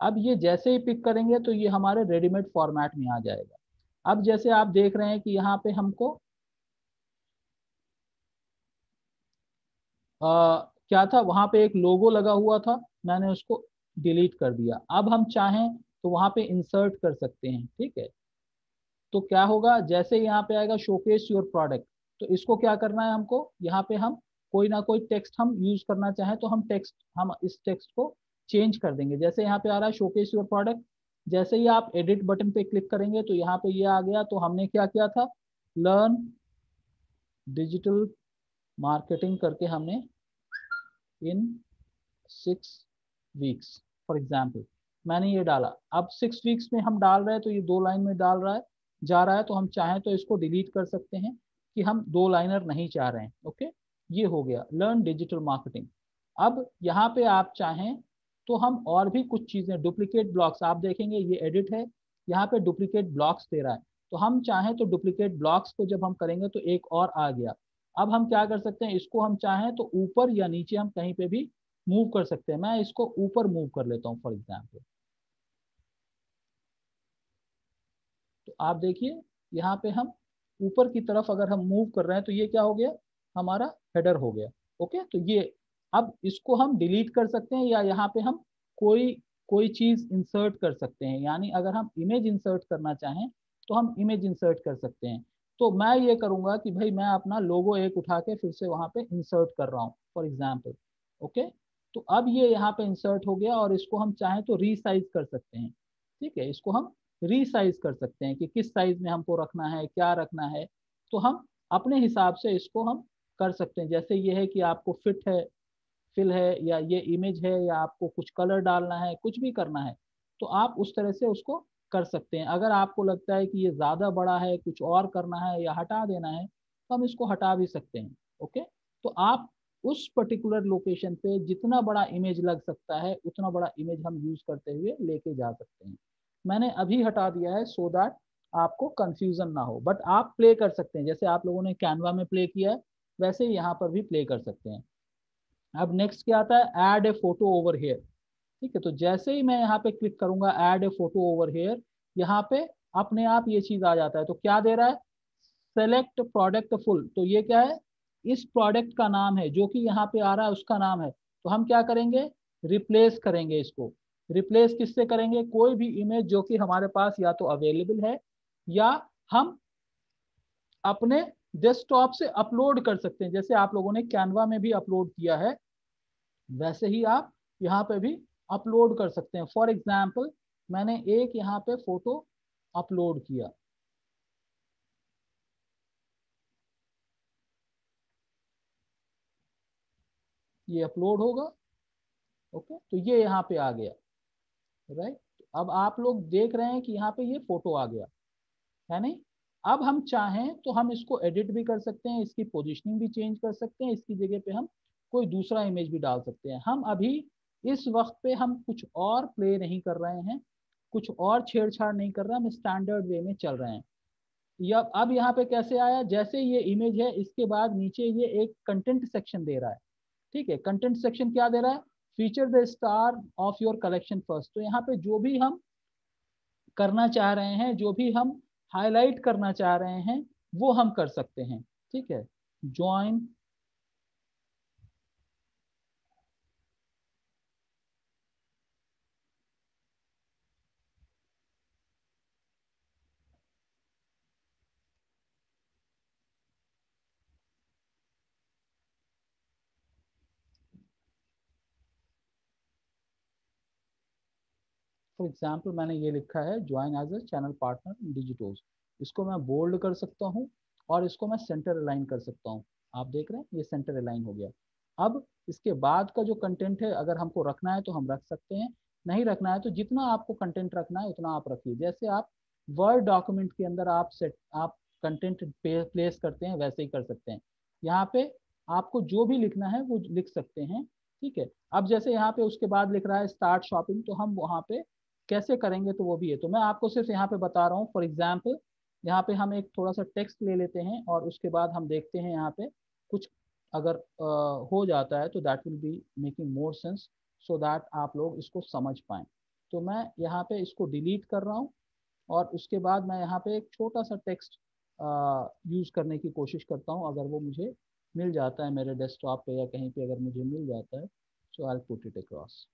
अब ये जैसे ही पिक करेंगे तो ये हमारे रेडीमेड फॉर्मेट में आ जाएगा। अब जैसे आप देख रहे हैं कि यहाँ पे हमको क्या था, वहां पे एक लोगो लगा हुआ था, मैंने उसको डिलीट कर दिया। अब हम चाहें तो वहां पे इंसर्ट कर सकते हैं, ठीक है। तो क्या होगा, जैसे यहाँ पे आएगा शोकेस योर प्रोडक्ट, तो इसको क्या करना है हमको, यहाँ पे हम कोई ना कोई टेक्स्ट हम यूज करना चाहें तो हम इस टेक्स्ट को चेंज कर देंगे। जैसे यहाँ पे आ रहा है शोकेस योर प्रोडक्ट, जैसे ही आप एडिट बटन पे क्लिक करेंगे तो यहाँ पे ये आ गया। तो हमने क्या किया था, लर्न डिजिटल मार्केटिंग करके हमने इन 6 वीक्स फॉर एग्जाम्पल मैंने ये डाला। अब 6 वीक्स में हम डाल रहे हैं तो ये 2 लाइन में डाल रहा है, जा रहा है। तो हम चाहें तो इसको डिलीट कर सकते हैं कि हम 2 लाइनर नहीं चाह रहे हैं, ओके। ये हो गया लर्न डिजिटल मार्केटिंग। अब यहाँ पे आप चाहें तो हम और भी कुछ चीजें, डुप्लीकेट ब्लॉक्स, आप देखेंगे ये एडिट है, यहाँ पे डुप्लीकेट ब्लॉक्स दे रहा है। तो हम चाहें तो डुप्लीकेट ब्लॉक्स को जब हम करेंगे तो एक और आ गया। अब हम क्या कर सकते हैं, इसको हम चाहें तो ऊपर या नीचे हम कहीं पे भी मूव कर सकते हैं। मैं इसको ऊपर मूव कर लेता हूँ फॉर एग्जाम्पल। तो आप देखिए यहाँ पे हम ऊपर की तरफ अगर हम मूव कर रहे हैं तो ये क्या हो गया, हमारा हेडर हो गया, ओके। तो ये अब इसको हम डिलीट कर सकते हैं या यहाँ पे हम कोई कोई चीज इंसर्ट कर सकते हैं, यानी अगर हम इमेज इंसर्ट करना चाहें तो हम इमेज इंसर्ट कर सकते हैं। तो मैं ये करूंगा कि भाई मैं अपना लोगो एक उठा के फिर से वहां पे इंसर्ट कर रहा हूँ फॉर एग्जाम्पल, ओके। तो अब ये यहाँ पे इंसर्ट हो गया और इसको हम चाहें तो रीसाइज कर सकते हैं, ठीक है। इसको हम रीसाइज कर सकते हैं कि किस साइज में हमको रखना है, क्या रखना है। तो हम अपने हिसाब से इसको हम कर सकते हैं। जैसे ये है कि आपको फिट है, फिल है, या ये इमेज है, या आपको कुछ कलर डालना है, कुछ भी करना है तो आप उस तरह से उसको कर सकते हैं। अगर आपको लगता है कि ये ज़्यादा बड़ा है, कुछ और करना है या हटा देना है तो हम इसको हटा भी सकते हैं, ओके। तो आप उस पर्टिकुलर लोकेशन पे जितना बड़ा इमेज लग सकता है उतना बड़ा इमेज हम यूज करते हुए लेके जा सकते हैं। मैंने अभी हटा दिया है सो दैट आपको कंफ्यूजन ना हो, बट आप प्ले कर सकते हैं जैसे आप लोगों ने कैनवा में प्ले किया है वैसे ही यहाँ पर भी प्ले कर सकते हैं। अब नेक्स्ट क्या आता है, add a photo over here, ठीक है। तो जैसे ही मैं यहाँ पे क्लिक करूंगा add a photo over here, यहाँ पे अपने आप ये चीज आ जाता है। तो क्या दे रहा है, सेलेक्ट प्रोडक्ट फुल, तो ये क्या है, इस प्रोडक्ट का नाम है जो कि यहाँ पे आ रहा है उसका नाम है। तो हम क्या करेंगे, रिप्लेस करेंगे इसको। रिप्लेस किससे करेंगे, कोई भी इमेज जो कि हमारे पास या तो अवेलेबल है या हम अपने डेस्कटॉप से अपलोड कर सकते हैं। जैसे आप लोगों ने कैनवा में भी अपलोड किया है वैसे ही आप यहाँ पे भी अपलोड कर सकते हैं। फॉर एग्जाम्पल मैंने एक यहाँ पे फोटो अपलोड किया, ये अपलोड होगा, ओके। तो ये यहाँ पे आ गया, राइट। अब आप लोग देख रहे हैं कि यहाँ पे ये फोटो आ गया, है नहीं। अब हम चाहें तो हम इसको एडिट भी कर सकते हैं, इसकी पोजीशनिंग भी चेंज कर सकते हैं, इसकी जगह पे हम कोई दूसरा इमेज भी डाल सकते हैं। हम अभी इस वक्त पे हम कुछ और प्ले नहीं कर रहे हैं, कुछ और छेड़छाड़ नहीं कर रहे हैं, हम स्टैंडर्ड वे में चल रहे हैं। या अब यहाँ पे कैसे आया, जैसे ये इमेज है इसके बाद नीचे ये एक कंटेंट सेक्शन दे रहा है, ठीक है। कंटेंट सेक्शन क्या दे रहा है, feature the star of your collection first. तो यहाँ पे जो भी हम करना चाह रहे हैं, जो भी हम हाईलाइट करना चाह रहे हैं वो हम कर सकते हैं, ठीक है। ज्वाइन फॉर एग्जाम्पल मैंने ये लिखा है join as a channel partner in Digitoz. इसको मैं बोल्ड कर सकता हूँ और इसको मैं सेंटर अलाइन कर सकता हूँ। आप देख रहे हैं ये सेंटर अलाइन हो गया। अब इसके बाद का जो कंटेंट है अगर हमको रखना है तो हम रख सकते हैं, नहीं रखना है तो जितना आपको कंटेंट रखना है उतना आप रखिए। जैसे आप वर्ड डॉक्यूमेंट के अंदर आप कंटेंट प्लेस करते हैं वैसे ही कर सकते हैं। यहाँ पे आपको जो भी लिखना है वो लिख सकते हैं, ठीक है। अब जैसे यहाँ पे उसके बाद लिख रहा है स्टार्ट शॉपिंग, तो हम वहाँ पे कैसे करेंगे तो वो भी है। तो मैं आपको सिर्फ यहाँ पे बता रहा हूँ। फॉर एग्जाम्पल यहाँ पे हम एक थोड़ा सा टेक्स्ट ले लेते हैं और उसके बाद हम देखते हैं यहाँ पे कुछ अगर हो जाता है तो that will be making more sense, so that आप लोग इसको समझ पाएं। तो मैं यहाँ पे इसको डिलीट कर रहा हूँ और उसके बाद मैं यहाँ पे एक छोटा सा टेक्स्ट यूज़ करने की कोशिश करता हूँ। अगर वो मुझे मिल जाता है मेरे डेस्कटॉप पे या कहीं पे अगर मुझे मिल जाता है, so I will put it across.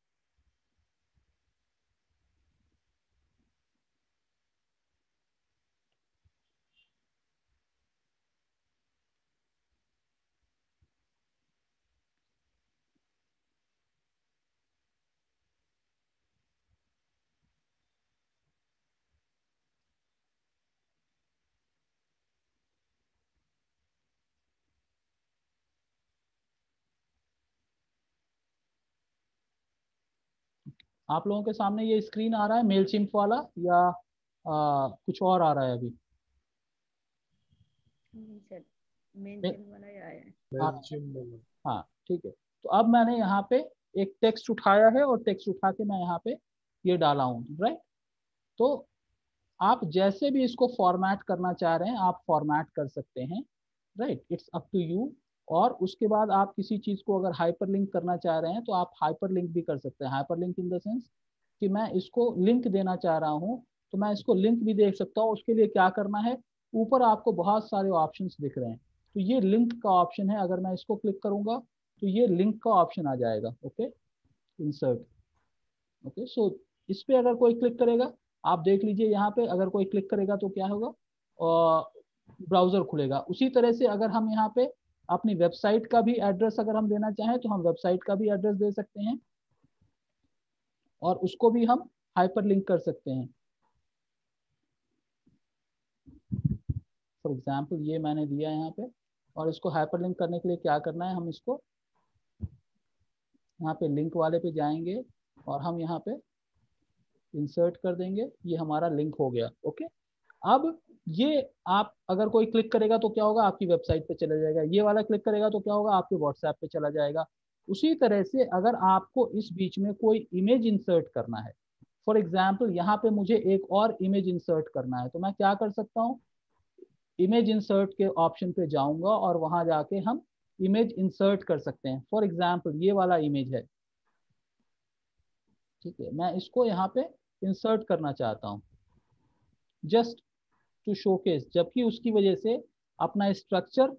आप लोगों के सामने ये स्क्रीन आ रहा है मेलचिम्प वाला या कुछ और आ रहा है अभी? सर मेंशन वाला ही आया है। हाँ ठीक है। तो अब मैंने यहाँ पे एक टेक्स्ट उठाया है और टेक्स्ट उठा के मैं यहाँ पे ये डाला हूँ, राइट। तो आप जैसे भी इसको फॉर्मेट करना चाह रहे हैं आप फॉर्मेट कर सकते हैं, right, it's up to you. और उसके बाद आप किसी चीज़ को अगर हाइपर लिंक करना चाह रहे हैं तो आप हाइपर लिंक भी कर सकते हैं। Hyper link in the sense कि मैं इसको लिंक देना चाह रहा हूँ तो मैं इसको लिंक भी दे सकता हूँ। उसके लिए क्या करना है, ऊपर आपको बहुत सारे ऑप्शंस दिख रहे हैं, तो ये लिंक का ऑप्शन है। अगर मैं इसको क्लिक करूंगा तो ये लिंक का ऑप्शन आ जाएगा, ओके, इंसर्ट, ओके। सो इस पे अगर कोई क्लिक करेगा, आप देख लीजिए यहाँ पे अगर कोई क्लिक करेगा तो क्या होगा, ब्राउजर खुलेगा। उसी तरह से अगर हम यहाँ पे अपनी वेबसाइट का भी एड्रेस अगर हम देना चाहें तो हम वेबसाइट का भी एड्रेस दे सकते हैं और उसको भी हम हाइपर लिंक कर सकते हैं। फॉर एग्जाम्पल ये मैंने दिया यहाँ पे, और इसको हाइपर लिंक करने के लिए क्या करना है, हम इसको यहाँ पे लिंक वाले पे जाएंगे और हम यहाँ पे इंसर्ट कर देंगे, ये हमारा लिंक हो गया, ओके। अब ये आप अगर कोई क्लिक करेगा तो क्या होगा, आपकी वेबसाइट पे चला जाएगा। ये वाला क्लिक करेगा तो क्या होगा, आपके व्हाट्सएप पे चला जाएगा। उसी तरह से अगर आपको इस बीच में कोई इमेज इंसर्ट करना है, फॉर एग्जाम्पल यहाँ पे मुझे एक और इमेज इंसर्ट करना है, तो मैं क्या कर सकता हूँ, इमेज इंसर्ट के ऑप्शन पे जाऊंगा और वहां जाके हम इमेज इंसर्ट कर सकते हैं। फॉर एग्जाम्पल ये वाला इमेज है, ठीक है, मैं इसको यहाँ पे इंसर्ट करना चाहता हूँ जस्ट टू शोकेस, जबकि उसकी वजह से अपना स्ट्रक्चर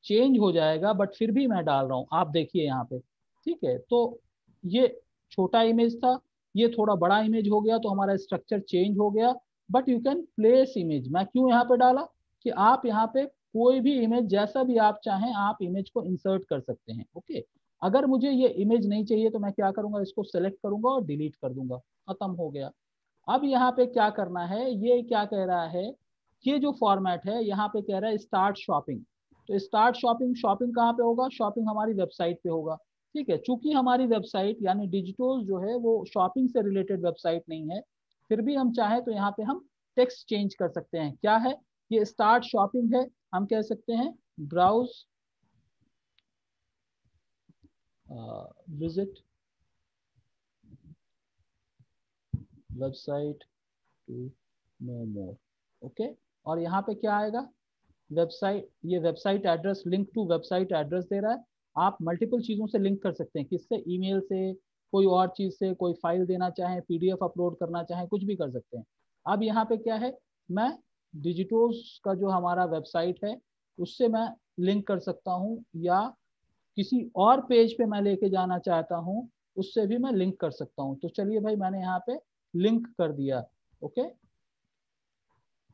चेंज हो जाएगा, बट फिर भी मैं डाल रहा हूँ, आप देखिए यहाँ पे, ठीक है। तो ये छोटा इमेज था, ये थोड़ा बड़ा इमेज हो गया तो हमारा स्ट्रक्चर चेंज हो गया। But you can place image, मैं क्यों यहाँ पे डाला कि आप यहाँ पे कोई भी इमेज जैसा भी आप चाहें आप इमेज को इंसर्ट कर सकते हैं, ओके। अगर मुझे ये इमेज नहीं चाहिए तो मैं क्या करूंगा, इसको सेलेक्ट करूंगा और डिलीट कर दूंगा, खत्म हो गया। अब यहाँ पे क्या करना है, ये क्या कह रहा है, ये जो फॉर्मेट है यहाँ पे कह रहा है स्टार्ट शॉपिंग। तो स्टार्ट शॉपिंग, शॉपिंग कहाँ पे होगा, शॉपिंग हमारी वेबसाइट पे होगा, ठीक है। चूंकि हमारी वेबसाइट यानी डिजिटोज जो है वो शॉपिंग से रिलेटेड वेबसाइट नहीं है, फिर भी हम चाहें तो यहाँ पे हम टेक्स्ट चेंज कर सकते हैं। क्या है ये? स्टार्ट शॉपिंग है, हम कह सकते हैं browse visit website to know more. Okay, और यहाँ पे क्या आएगा? वेबसाइट, ये website address, link to website address दे रहा है। आप मल्टीपल चीज़ों से लिंक कर सकते हैं। किससे? ईमेल से, कोई और चीज़ से, कोई फाइल देना चाहें, पीडीएफ अपलोड करना चाहें, कुछ भी कर सकते हैं। अब यहाँ पे क्या है, मैं डिजिटोस का जो हमारा वेबसाइट है उससे मैं लिंक कर सकता हूँ, या किसी और पेज पे मैं लेके जाना चाहता हूँ उससे भी मैं लिंक कर सकता हूँ। तो चलिए भाई, मैंने यहाँ पे लिंक कर दिया। ओके,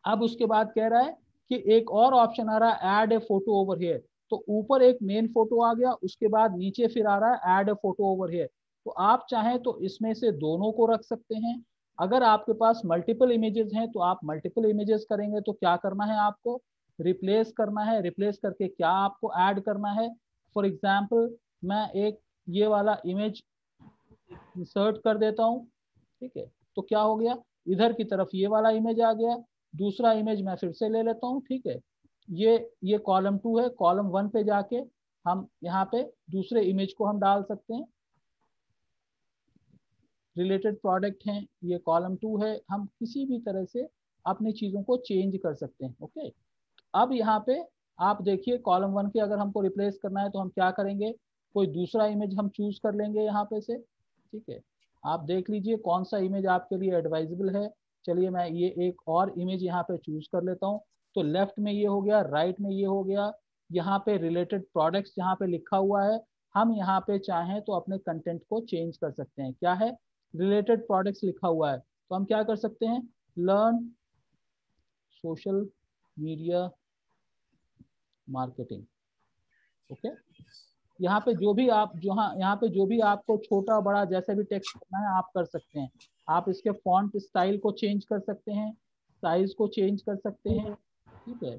अब उसके बाद कह रहा है कि एक और ऑप्शन आ रहा है, add a photo over here. तो ऊपर एक मेन फोटो आ गया, उसके बाद नीचे फिर आ रहा है add a photo over here. तो आप चाहें तो इसमें से दोनों को रख सकते हैं। अगर आपके पास मल्टीपल इमेजेस हैं तो आप मल्टीपल इमेजेस करेंगे तो क्या करना है आपको? रिप्लेस करना है। रिप्लेस करके क्या आपको ऐड करना है? फॉर एग्जाम्पल मैं एक ये वाला इमेज इंसर्ट कर देता हूँ। ठीक है, तो क्या हो गया, इधर की तरफ ये वाला इमेज आ गया, दूसरा इमेज मैं फिर से ले लेता हूँ। ठीक है, ये कॉलम 2 है, कॉलम 1 पे जाके हम यहाँ पे दूसरे इमेज को हम डाल सकते हैं। रिलेटेड प्रोडक्ट हैं, ये कॉलम 2 है, हम किसी भी तरह से अपनी चीज़ों को चेंज कर सकते हैं। ओके, अब यहाँ पे आप देखिए कॉलम 1 के अगर हमको रिप्लेस करना है तो हम क्या करेंगे? कोई दूसरा इमेज हम चूज कर लेंगे यहाँ पे से। ठीक है, आप देख लीजिए कौन सा इमेज आपके लिए एडवाइजेबल है। चलिए मैं ये एक और इमेज यहाँ पे चूज कर लेता हूँ। तो लेफ्ट में ये हो गया, राइट में ये हो गया, यहाँ पे रिलेटेड प्रोडक्ट्स यहाँ पे लिखा हुआ है। हम यहाँ पे चाहें तो अपने कंटेंट को चेंज कर सकते हैं। क्या है? रिलेटेड प्रोडक्ट्स लिखा हुआ है, तो हम क्या कर सकते हैं? Learn social media marketing. Okay, यहाँ पे जो भी आप जो, हाँ यहाँ पे जो भी आपको छोटा बड़ा जैसे भी टेक्स्ट करना है आप कर सकते हैं। आप इसके फॉन्ट स्टाइल को चेंज कर सकते हैं, साइज को चेंज कर सकते हैं। ठीक है,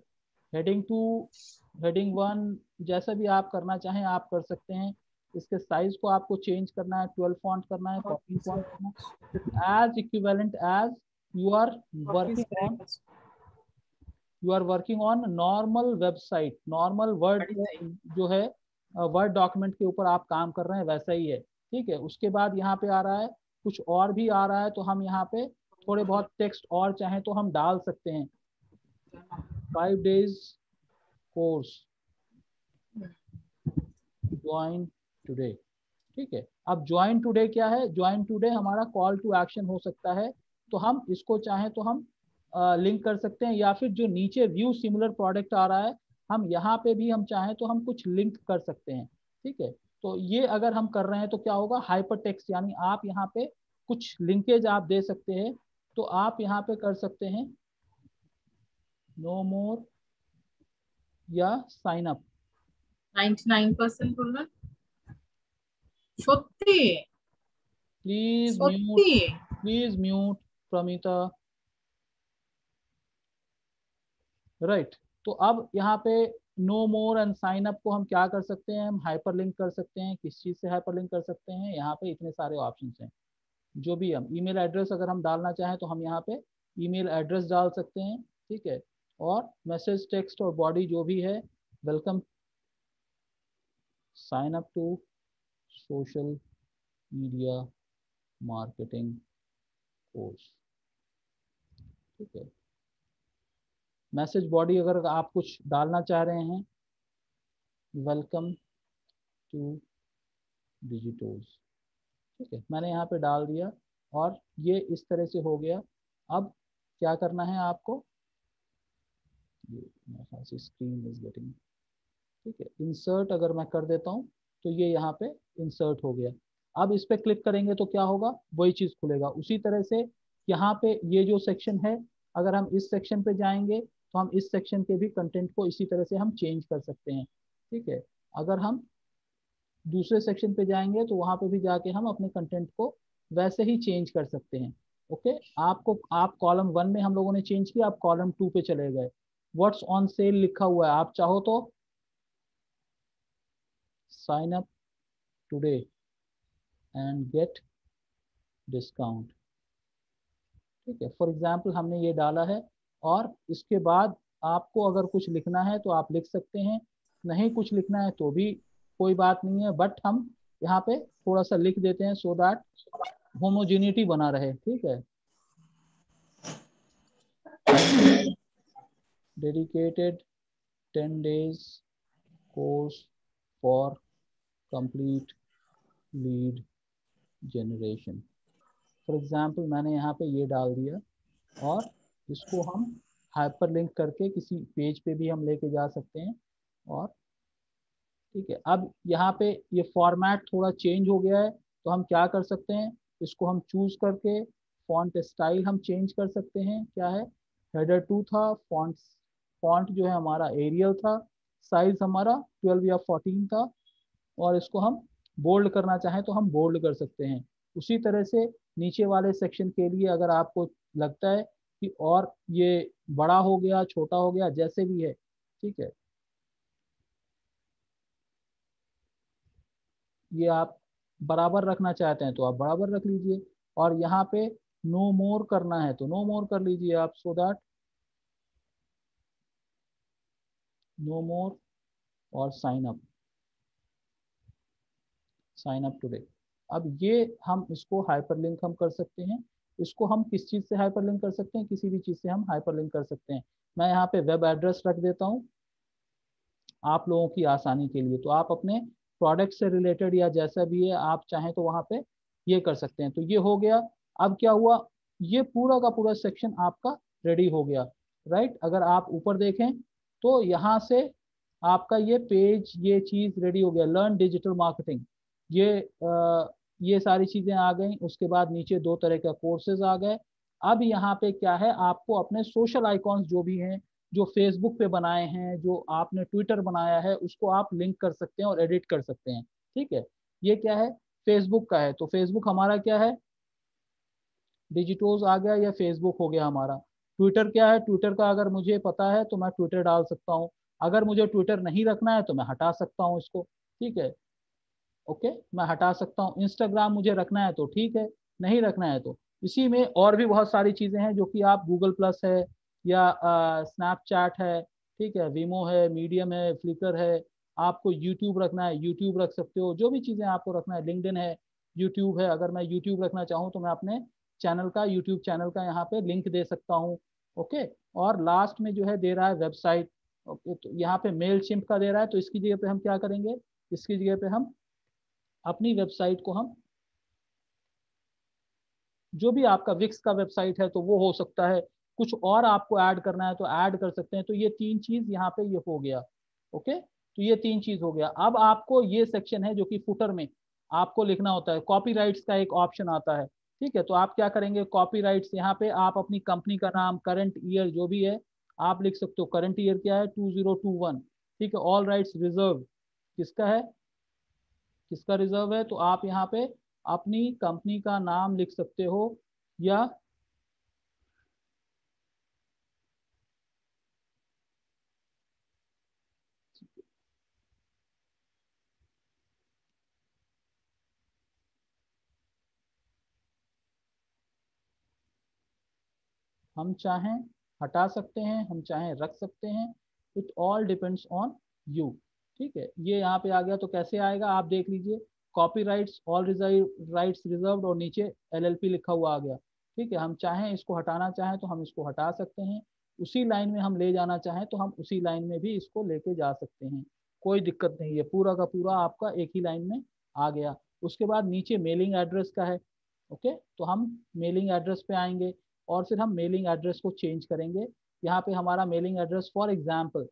हेडिंग 2, हेडिंग 1, जैसा भी आप करना चाहें आप कर सकते हैं। इसके साइज को आपको चेंज करना है, 12 फॉन्ट करना है, 14 फॉन्ट करना है। As equivalent as you are working on normal website, normal word जो है वर्ड डॉक्यूमेंट के ऊपर आप काम कर रहे हैं वैसा ही है। ठीक है, उसके बाद यहाँ पे आ रहा है कुछ और भी आ रहा है, तो हम यहाँ पे थोड़े बहुत टेक्स्ट और चाहें तो हम डाल सकते हैं। 5 days कोर्स ज्वाइन टुडे। ठीक है, अब ज्वाइन टुडे क्या है? ज्वाइन टुडे हमारा कॉल टू एक्शन हो सकता है, तो हम इसको चाहें तो हम लिंक कर सकते हैं, या फिर जो नीचे व्यू सिमिलर प्रोडक्ट आ रहा है हम यहाँ पे भी हम चाहें तो हम कुछ लिंक कर सकते हैं। ठीक है, तो ये अगर हम कर रहे हैं तो क्या होगा? हाइपर टेक्स्ट, यानी आप यहाँ पे कुछ लिंकेज आप दे सकते हैं। तो आप यहाँ पे कर सकते हैं नो मोर या साइन अप। 99% বললেন সত্যি प्लीज म्यूट, সত্যি प्लीज म्यूट प्रमिता। राइट, तो अब यहाँ पे no more and sign up को हम क्या कर सकते हैं? हम हाइपर लिंक कर सकते हैं। किस चीज़ से हाइपर लिंक कर सकते हैं? यहाँ पे इतने सारे ऑप्शंस हैं। जो भी हम ईमेल एड्रेस अगर हम डालना चाहें तो हम यहाँ पे ईमेल एड्रेस डाल सकते हैं। ठीक है, और मैसेज टेक्स्ट और बॉडी जो भी है, welcome sign up to social media marketing course. ठीक है, मैसेज बॉडी अगर आप कुछ डालना चाह रहे हैं, वेलकम टू डिजिटोस। ठीक है, मैंने यहाँ पे डाल दिया और ये इस तरह से हो गया। अब क्या करना है आपको? ये मेरे ख्याल से स्क्रीन इज गेटिंग। ठीक है, इंसर्ट अगर मैं कर देता हूँ तो ये यहाँ पे इंसर्ट हो गया। अब इस पे क्लिक करेंगे तो क्या होगा? वही चीज़ खुलेगा। उसी तरह से यहाँ पे ये जो सेक्शन है, अगर हम इस सेक्शन पे जाएंगे तो हम इस सेक्शन के भी कंटेंट को इसी तरह से हम चेंज कर सकते हैं। ठीक है, अगर हम दूसरे सेक्शन पे जाएंगे तो वहां पे भी जाके हम अपने कंटेंट को वैसे ही चेंज कर सकते हैं। ओके, आप कॉलम 1 में हम लोगों ने चेंज किया, आप कॉलम 2 पे चले गए। व्हाट्स ऑन सेल लिखा हुआ है, आप चाहो तो sign up today and get discount. ठीक है। फॉर एग्जाम्पल हमने ये डाला है, और इसके बाद आपको अगर कुछ लिखना है तो आप लिख सकते हैं, नहीं कुछ लिखना है तो भी कोई बात नहीं है, बट हम यहाँ पे थोड़ा सा लिख देते हैं सो दैट होमोजेनिटी बना रहे। ठीक है। Dedicated 10 days course for complete lead generation. For example मैंने यहाँ पे ये डाल दिया, और इसको हम हाइपर लिंक करके किसी पेज पे भी हम लेके जा सकते हैं। और ठीक है, अब यहाँ पे ये फॉर्मेट थोड़ा चेंज हो गया है, तो हम क्या कर सकते हैं, इसको हम चूज करके फॉन्ट स्टाइल हम चेंज कर सकते हैं। क्या है, हेडर 2 था, फॉन्ट फॉन्ट जो है हमारा एरियल था, साइज हमारा 12 या 14 था, और इसको हम बोल्ड करना चाहें तो हम बोल्ड कर सकते हैं। उसी तरह से नीचे वाले सेक्शन के लिए अगर आपको लगता है कि और ये बड़ा हो गया, छोटा हो गया, जैसे भी है, ठीक है, ये आप बराबर रखना चाहते हैं तो आप बराबर रख लीजिए, और यहाँ पे नो मोर करना है तो नो मोर कर लीजिए आप, सो दैट नो मोर, और साइन अप टुडे। अब ये हम इसको हाइपरलिंक हम कर सकते हैं। इसको हम किस चीज़ से हाइपरलिंक कर सकते हैं, किसी भी चीज़ से हम हाइपरलिंक कर सकते हैं। मैं यहाँ पे वेब एड्रेस रख देता हूँ आप लोगों की आसानी के लिए, तो आप अपने प्रोडक्ट से रिलेटेड या जैसा भी है आप चाहें तो वहाँ पे ये कर सकते हैं। तो ये हो गया। अब क्या हुआ, ये पूरा का पूरा सेक्शन आपका रेडी हो गया, राइट। अगर आप ऊपर देखें तो यहाँ से आपका ये पेज, ये चीज़ रेडी हो गया, लर्न डिजिटल मार्केटिंग, ये सारी चीज़ें आ गई। उसके बाद नीचे 2 तरह के कोर्सेज आ गए। अब यहाँ पे क्या है, आपको अपने सोशल आइकॉन्स जो भी हैं, जो फेसबुक पे बनाए हैं, जो आपने ट्विटर बनाया है, उसको आप लिंक कर सकते हैं और एडिट कर सकते हैं। ठीक है, ये क्या है, फेसबुक का है, तो फेसबुक हमारा क्या है, डिजिटोज आ गया, या फेसबुक हो गया हमारा। ट्विटर क्या है, ट्विटर का अगर मुझे पता है तो मैं ट्विटर डाल सकता हूँ, अगर मुझे ट्विटर नहीं रखना है तो मैं हटा सकता हूँ इसको। ठीक है, ओके, मैं हटा सकता हूँ। इंस्टाग्राम मुझे रखना है तो ठीक है, नहीं रखना है तो। इसी में और भी बहुत सारी चीज़ें हैं जो कि आप गूगल प्लस है, या स्नैपचैट है, ठीक है, वीमो है, मीडियम है, फ्लिकर है, आपको यूट्यूब रखना है यूट्यूब रख सकते हो, जो भी चीज़ें आपको रखना है, लिंक्डइन है, यूट्यूब है। अगर मैं यूट्यूब रखना चाहूँ तो मैं अपने चैनल का, यूट्यूब चैनल का यहाँ पे लिंक दे सकता हूँ। ओके, और लास्ट में जो है दे रहा है वेबसाइट। ओके, तो यहाँ पे मेल चिम्प का दे रहा है, तो इसकी जगह पे हम क्या करेंगे, इसकी जगह पे हम अपनी वेबसाइट को हम, जो भी आपका विक्स का वेबसाइट है तो वो हो सकता है, कुछ और आपको ऐड करना है तो ऐड कर सकते हैं। तो ये 3 चीज यहाँ पे ये हो गया। ओके, तो ये 3 चीज हो गया। अब आपको ये सेक्शन है जो कि फुटर में आपको लिखना होता है, कॉपीराइट्स का एक ऑप्शन आता है। ठीक है, तो आप क्या करेंगे, कॉपीराइट्स यहाँ पे आप अपनी कंपनी का नाम, करंट ईयर जो भी है आप लिख सकते हो। करंट ईयर क्या है, 2021। ठीक है, ऑल राइट्स रिजर्व किसका है, किसका रिजर्व है, तो आप यहाँ पे अपनी कंपनी का नाम लिख सकते हो, या हम चाहें हटा सकते हैं, हम चाहें रख सकते हैं, it all depends on you. ठीक है, ये यहाँ पे आ गया, तो कैसे आएगा आप देख लीजिए, copy rights all rights reserved, और नीचे LLP लिखा हुआ आ गया। ठीक है, हम चाहें इसको हटाना चाहें तो हम इसको हटा सकते हैं, उसी लाइन में हम ले जाना चाहें तो हम उसी लाइन में भी इसको लेके जा सकते हैं, कोई दिक्कत नहीं है। पूरा का पूरा आपका एक ही लाइन में आ गया। उसके बाद नीचे मेलिंग एड्रेस का है। ओके, तो हम मेलिंग एड्रेस पे आएंगे, और फिर हम मेलिंग एड्रेस को चेंज करेंगे। यहाँ पे हमारा mailing address for example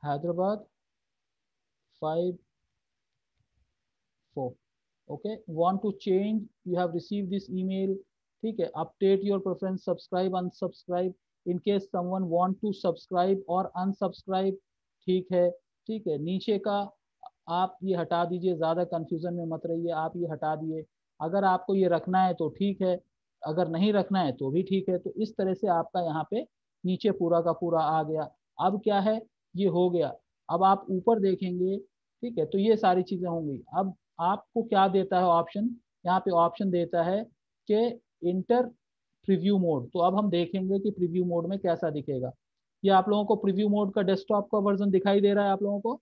Hyderabad 54। Okay, want to change, you have receive this email. ठीक है, update your preference, subscribe unsubscribe, in case someone want to subscribe और अनसब्सक्राइब। ठीक है, ठीक है, नीचे का आप ये हटा दीजिए, ज़्यादा कंफ्यूजन में मत रहिए, आप ये हटा दिए। अगर आपको ये रखना है तो ठीक है, अगर नहीं रखना है तो भी ठीक है। तो इस तरह से आपका यहाँ पे नीचे पूरा का पूरा आ गया। अब क्या है, ये हो गया। अब आप ऊपर देखेंगे, ठीक है, तो ये सारी चीजें होंगी। अब आपको क्या देता है ऑप्शन, यहाँ पे ऑप्शन देता है कि इंटर प्रीव्यू मोड। तो अब हम देखेंगे कि प्रीव्यू मोड में कैसा दिखेगा। ये आप लोगों को प्रीव्यू मोड का डेस्कटॉप का वर्जन दिखाई दे रहा है आप लोगों को?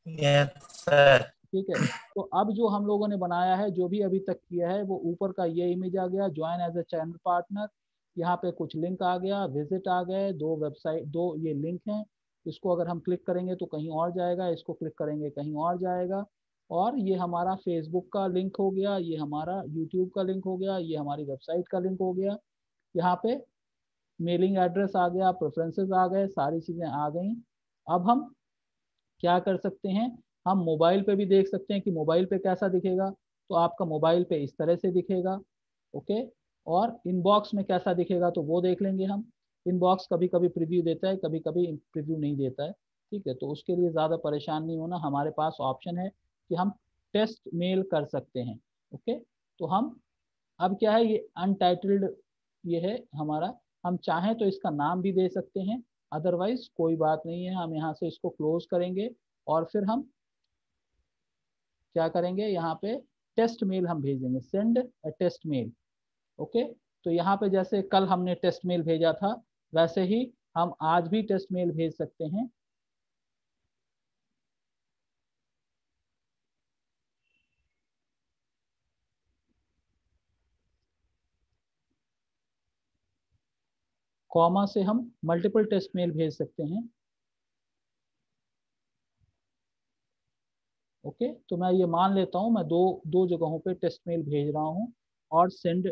Yes sir. ठीक है, तो अब जो हम लोगों ने बनाया है, जो भी अभी तक किया है, वो ऊपर का ये इमेज आ गया, join as a channel partner. यहाँ पे कुछ लिंक आ गया, विजिट आ गए, 2 वेबसाइट, 2 ये लिंक हैं। इसको अगर हम क्लिक करेंगे तो कहीं और जाएगा, इसको क्लिक करेंगे कहीं और जाएगा। और ये हमारा फेसबुक का लिंक हो गया, ये हमारा यूट्यूब का लिंक हो गया, ये हमारी वेबसाइट का लिंक हो गया। यहाँ पे मेलिंग एड्रेस आ गया, प्रेफरेंसेस आ गए, सारी चीज़ें आ गई। अब हम क्या कर सकते हैं, हम मोबाइल पे भी देख सकते हैं कि मोबाइल पे कैसा दिखेगा। तो आपका मोबाइल पे इस तरह से दिखेगा, ओके। और इनबॉक्स में कैसा दिखेगा तो वो देख लेंगे हम। इनबॉक्स कभी कभी प्रीव्यू देता है, कभी कभी प्रीव्यू नहीं देता है, ठीक है। तो उसके लिए ज़्यादा परेशान नहीं होना, हमारे पास ऑप्शन है कि हम टेस्ट मेल कर सकते हैं, ओके। तो हम अब क्या है, ये अनटाइटल्ड ये है हमारा, हम चाहें तो इसका नाम भी दे सकते हैं, अदरवाइज कोई बात नहीं है। हम यहाँ से इसको क्लोज करेंगे और फिर हम क्या करेंगे, यहाँ पे टेस्ट मेल हम भेजेंगे, send a test mail, okay. तो यहाँ पे जैसे कल हमने टेस्ट मेल भेजा था, वैसे ही हम आज भी टेस्ट मेल भेज सकते हैं। कॉमा से हम मल्टीपल टेस्ट मेल भेज सकते हैं, ओके। तो मैं ये मान लेता हूँ, मैं दो जगहों पे टेस्ट मेल भेज रहा हूँ और सेंड,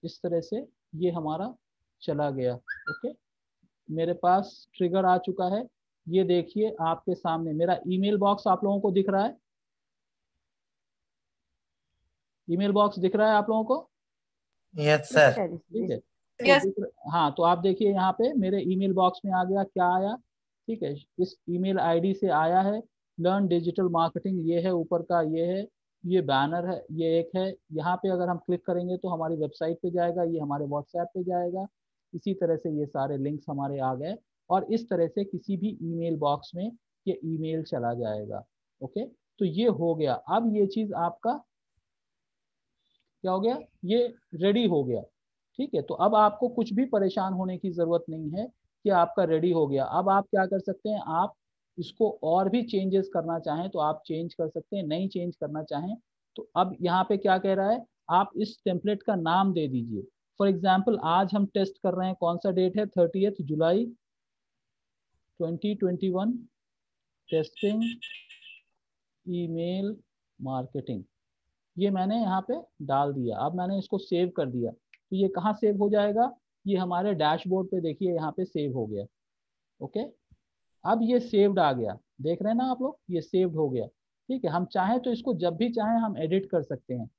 इस तरह से ये हमारा चला गया, ओके। मेरे पास ट्रिगर आ चुका है। ये देखिए आपके सामने मेरा ईमेल बॉक्स आप लोगों को दिख रहा है, ईमेल बॉक्स दिख रहा है आप लोगों को? Yes sir. ठीक है, तो Yes. हाँ, तो आप देखिए यहाँ पे मेरे ईमेल बॉक्स में आ गया, क्या आया, ठीक है, इस ईमेल आईडी से आया है, लर्न डिजिटल मार्केटिंग, ये है ऊपर का, ये है, ये बैनर है, ये एक है। यहाँ पे अगर हम क्लिक करेंगे तो हमारी वेबसाइट पे जाएगा, ये हमारे व्हाट्सएप पे जाएगा। इसी तरह से ये सारे लिंक्स हमारे आ गए और इस तरह से किसी भी ईमेल बॉक्स में ये ईमेल चला जाएगा, ओके। तो ये हो गया। अब ये चीज़ आपका क्या हो गया, ये रेडी हो गया, ठीक है। तो अब आपको कुछ भी परेशान होने की ज़रूरत नहीं है कि आपका रेडी हो गया। अब आप क्या कर सकते हैं, आप इसको और भी चेंजेस करना चाहें तो आप चेंज कर सकते हैं, नहीं चेंज करना चाहें तो अब यहाँ पे क्या कह रहा है, आप इस टेम्पलेट का नाम दे दीजिए। फॉर एग्जाम्पल आज हम टेस्ट कर रहे हैं, कौन सा डेट है, 30 जुलाई 2021, टेस्टिंग ईमेल मार्केटिंग, ये मैंने यहाँ पे डाल दिया। अब मैंने इसको सेव कर दिया, तो ये कहाँ सेव हो जाएगा, ये हमारे डैशबोर्ड पे देखिए यहाँ पे सेव हो गया, ओके। अब ये सेव्ड आ गया, देख रहे हैं ना आप लोग, ये सेव्ड हो गया, ठीक है। हम चाहें तो इसको जब भी चाहें हम एडिट कर सकते हैं,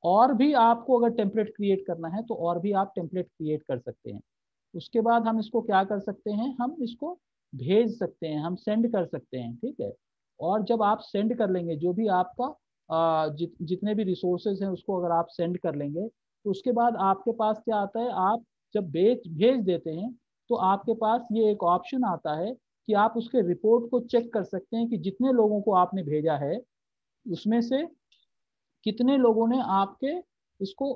और भी आपको अगर टेम्पलेट क्रिएट करना है तो और भी आप टेम्पलेट क्रिएट कर सकते हैं। उसके बाद हम इसको क्या कर सकते हैं, हम इसको भेज सकते हैं, हम सेंड कर सकते हैं, ठीक है। और जब आप सेंड कर लेंगे, जो भी आपका जितने भी रिसोर्सेज हैं उसको अगर आप सेंड कर लेंगे, तो उसके बाद आपके पास क्या आता है, आप जब भेज देते हैं तो आपके पास ये एक ऑप्शन आता है कि आप उसके रिपोर्ट को चेक कर सकते हैं कि जितने लोगों को आपने भेजा है उसमें से कितने लोगों ने आपके इसको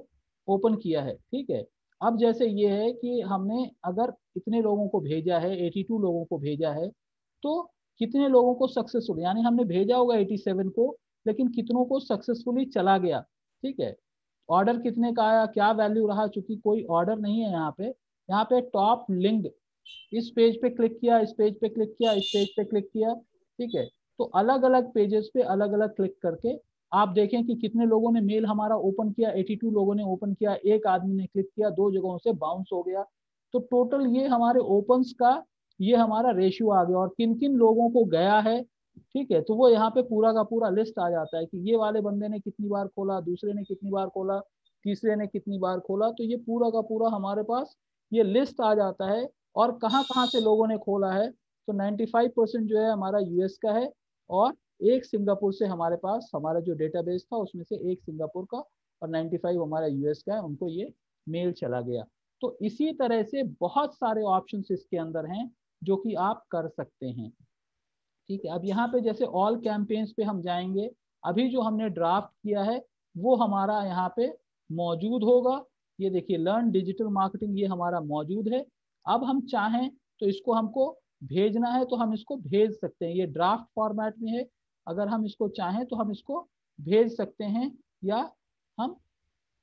ओपन किया है, ठीक है। अब जैसे ये है कि हमने अगर इतने लोगों को भेजा है, 82 लोगों को भेजा है, तो कितने लोगों को सक्सेसफुल, यानी हमने भेजा होगा 87 को, लेकिन कितनों को सक्सेसफुली चला गया, ठीक है। ऑर्डर कितने का आया, क्या वैल्यू रहा, चूंकि कोई ऑर्डर नहीं है यहाँ पे टॉप लिंक्ड, इस पेज पे क्लिक किया, इस पेज पे क्लिक किया, इस पेज पे क्लिक किया, ठीक है। तो अलग अलग पेजेस पे अलग अलग क्लिक करके आप देखें कि कितने लोगों ने मेल हमारा ओपन किया, 82 लोगों ने ओपन किया, एक आदमी ने क्लिक किया, 2 जगहों से बाउंस हो गया। तो टोटल ये हमारे ओपन्स का ये हमारा रेशियो आ गया और किन किन लोगों को गया है, ठीक है। तो वो यहाँ पे पूरा का पूरा लिस्ट आ जाता है कि ये वाले बंदे ने कितनी बार खोला, दूसरे ने कितनी बार खोला, तीसरे ने कितनी बार खोला। तो ये पूरा का पूरा हमारे पास ये लिस्ट आ जाता है और कहाँ कहाँ से लोगों ने खोला है। तो 95% जो है हमारा यूएस का है और एक सिंगापुर से हमारे पास, हमारा जो डेटाबेस था उसमें से एक सिंगापुर का और 95 हमारा यूएस का है, उनको ये मेल चला गया। तो इसी तरह से बहुत सारे ऑप्शंस इसके अंदर हैं जो कि आप कर सकते हैं। ठीक है, अब यहाँ पे जैसे ऑल कैंपेन्स पे हम जाएंगे, अभी जो हमने ड्राफ्ट किया है वो हमारा यहाँ पे मौजूद होगा। ये देखिए लर्न डिजिटल मार्केटिंग, ये हमारा मौजूद है। अब हम चाहें तो इसको हमको भेजना है तो हम इसको भेज सकते हैं, ये ड्राफ्ट फॉर्मेट में है। अगर हम इसको चाहें तो हम इसको भेज सकते हैं, या हम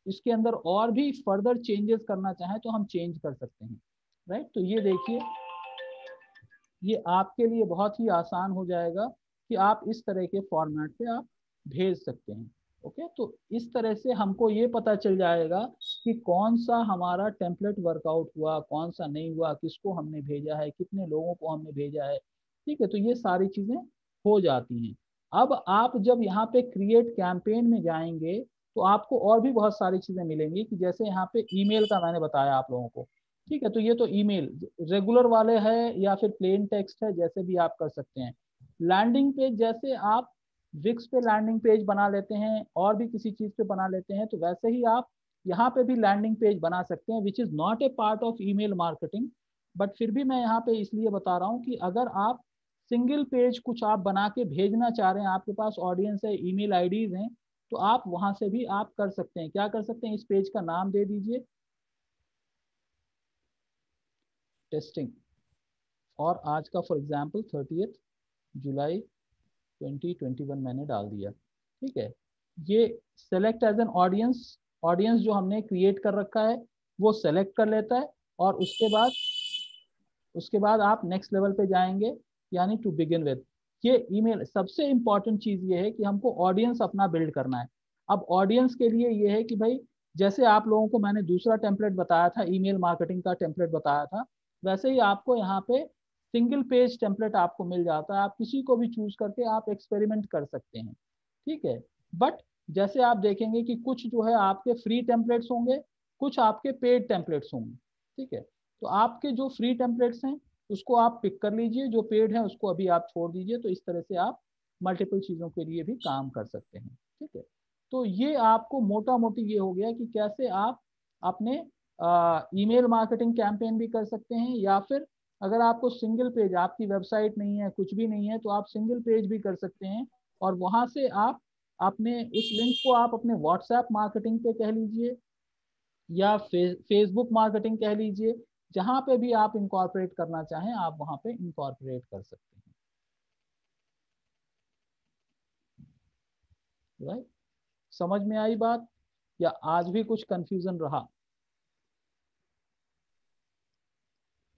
इसके अंदर और भी फर्दर चेंजेस करना चाहें तो हम चेंज कर सकते हैं। राइट, तो ये देखिए ये आपके लिए बहुत ही आसान हो जाएगा कि आप इस तरह के फॉर्मेट पे आप भेज सकते हैं। ओके, तो इस तरह से हमको ये पता चल जाएगा कि कौन सा हमारा टेम्पलेट वर्कआउट हुआ, कौन सा नहीं हुआ, किसको हमने भेजा है, कितने लोगों को हमने भेजा है। ठीक है, तो ये सारी चीजें हो जाती हैं। अब आप जब यहाँ पे क्रिएट कैंपेन में जाएंगे तो आपको और भी बहुत सारी चीजें मिलेंगी, कि जैसे यहाँ पे ईमेल का मैंने बताया आप लोगों को। ठीक है, तो ये तो ईमेल रेगुलर वाले है या फिर प्लेन टेक्स्ट है, जैसे भी आप कर सकते हैं। लैंडिंग पेज, जैसे आप विक्स पे लैंडिंग पेज बना लेते हैं और भी किसी चीज पे बना लेते हैं, तो वैसे ही आप यहाँ पे भी लैंडिंग पेज बना सकते हैं, which is not a part of email marketing. But फिर भी मैं यहाँ पे इसलिए बता रहा हूँ कि अगर आप सिंगल पेज कुछ आप बना के भेजना चाह रहे हैं, आपके पास ऑडियंस है, ईमेल आईडीज हैं, तो आप वहां से भी आप कर सकते हैं। क्या कर सकते हैं, इस पेज का नाम दे दीजिए टेस्टिंग, और आज का फॉर एग्जांपल 30 जुलाई 2021 मैंने डाल दिया। ठीक है, ये select as an audience, audience जो हमने क्रिएट कर रखा है वो सेलेक्ट कर लेता है, और उसके बाद आप नेक्स्ट लेवल पे जाएंगे, यानी टू बिगिन विद। ये ईमेल, सबसे इंपॉर्टेंट चीज ये है कि हमको ऑडियंस अपना बिल्ड करना है। अब ऑडियंस के लिए ये है कि भाई जैसे आप लोगों को मैंने दूसरा टेम्पलेट बताया था, ईमेल मार्केटिंग का टेम्पलेट बताया था, वैसे ही आपको यहाँ पे सिंगल पेज टेम्पलेट आपको मिल जाता है। आप किसी को भी चूज करके आप एक्सपेरिमेंट कर सकते हैं। ठीक है, बट जैसे आप देखेंगे कि कुछ जो है आपके फ्री टेम्पलेट्स होंगे, कुछ आपके पेड टेम्पलेट्स होंगे। ठीक है, तो आपके जो फ्री टेम्पलेट्स हैं उसको आप पिक कर लीजिए, जो पेड है उसको अभी आप छोड़ दीजिए। तो इस तरह से आप मल्टीपल चीजों के लिए भी काम कर सकते हैं। ठीक है, तो ये आपको मोटा मोटी ये हो गया कि कैसे आप अपने ईमेल मार्केटिंग कैंपेन भी कर सकते हैं, या फिर अगर आपको सिंगल पेज, आपकी वेबसाइट नहीं है, कुछ भी नहीं है, तो आप सिंगल पेज भी कर सकते हैं। और वहां से आप अपने उस लिंक को आप अपने व्हाट्सएप मार्केटिंग पे कह लीजिए या फेसबुक मार्केटिंग कह लीजिए, जहां पे भी आप इनकॉर्पोरेट करना चाहें आप वहां पे इनकॉर्पोरेट कर सकते हैं। राइट, समझ में आई बात, या आज भी कुछ कंफ्यूजन रहा?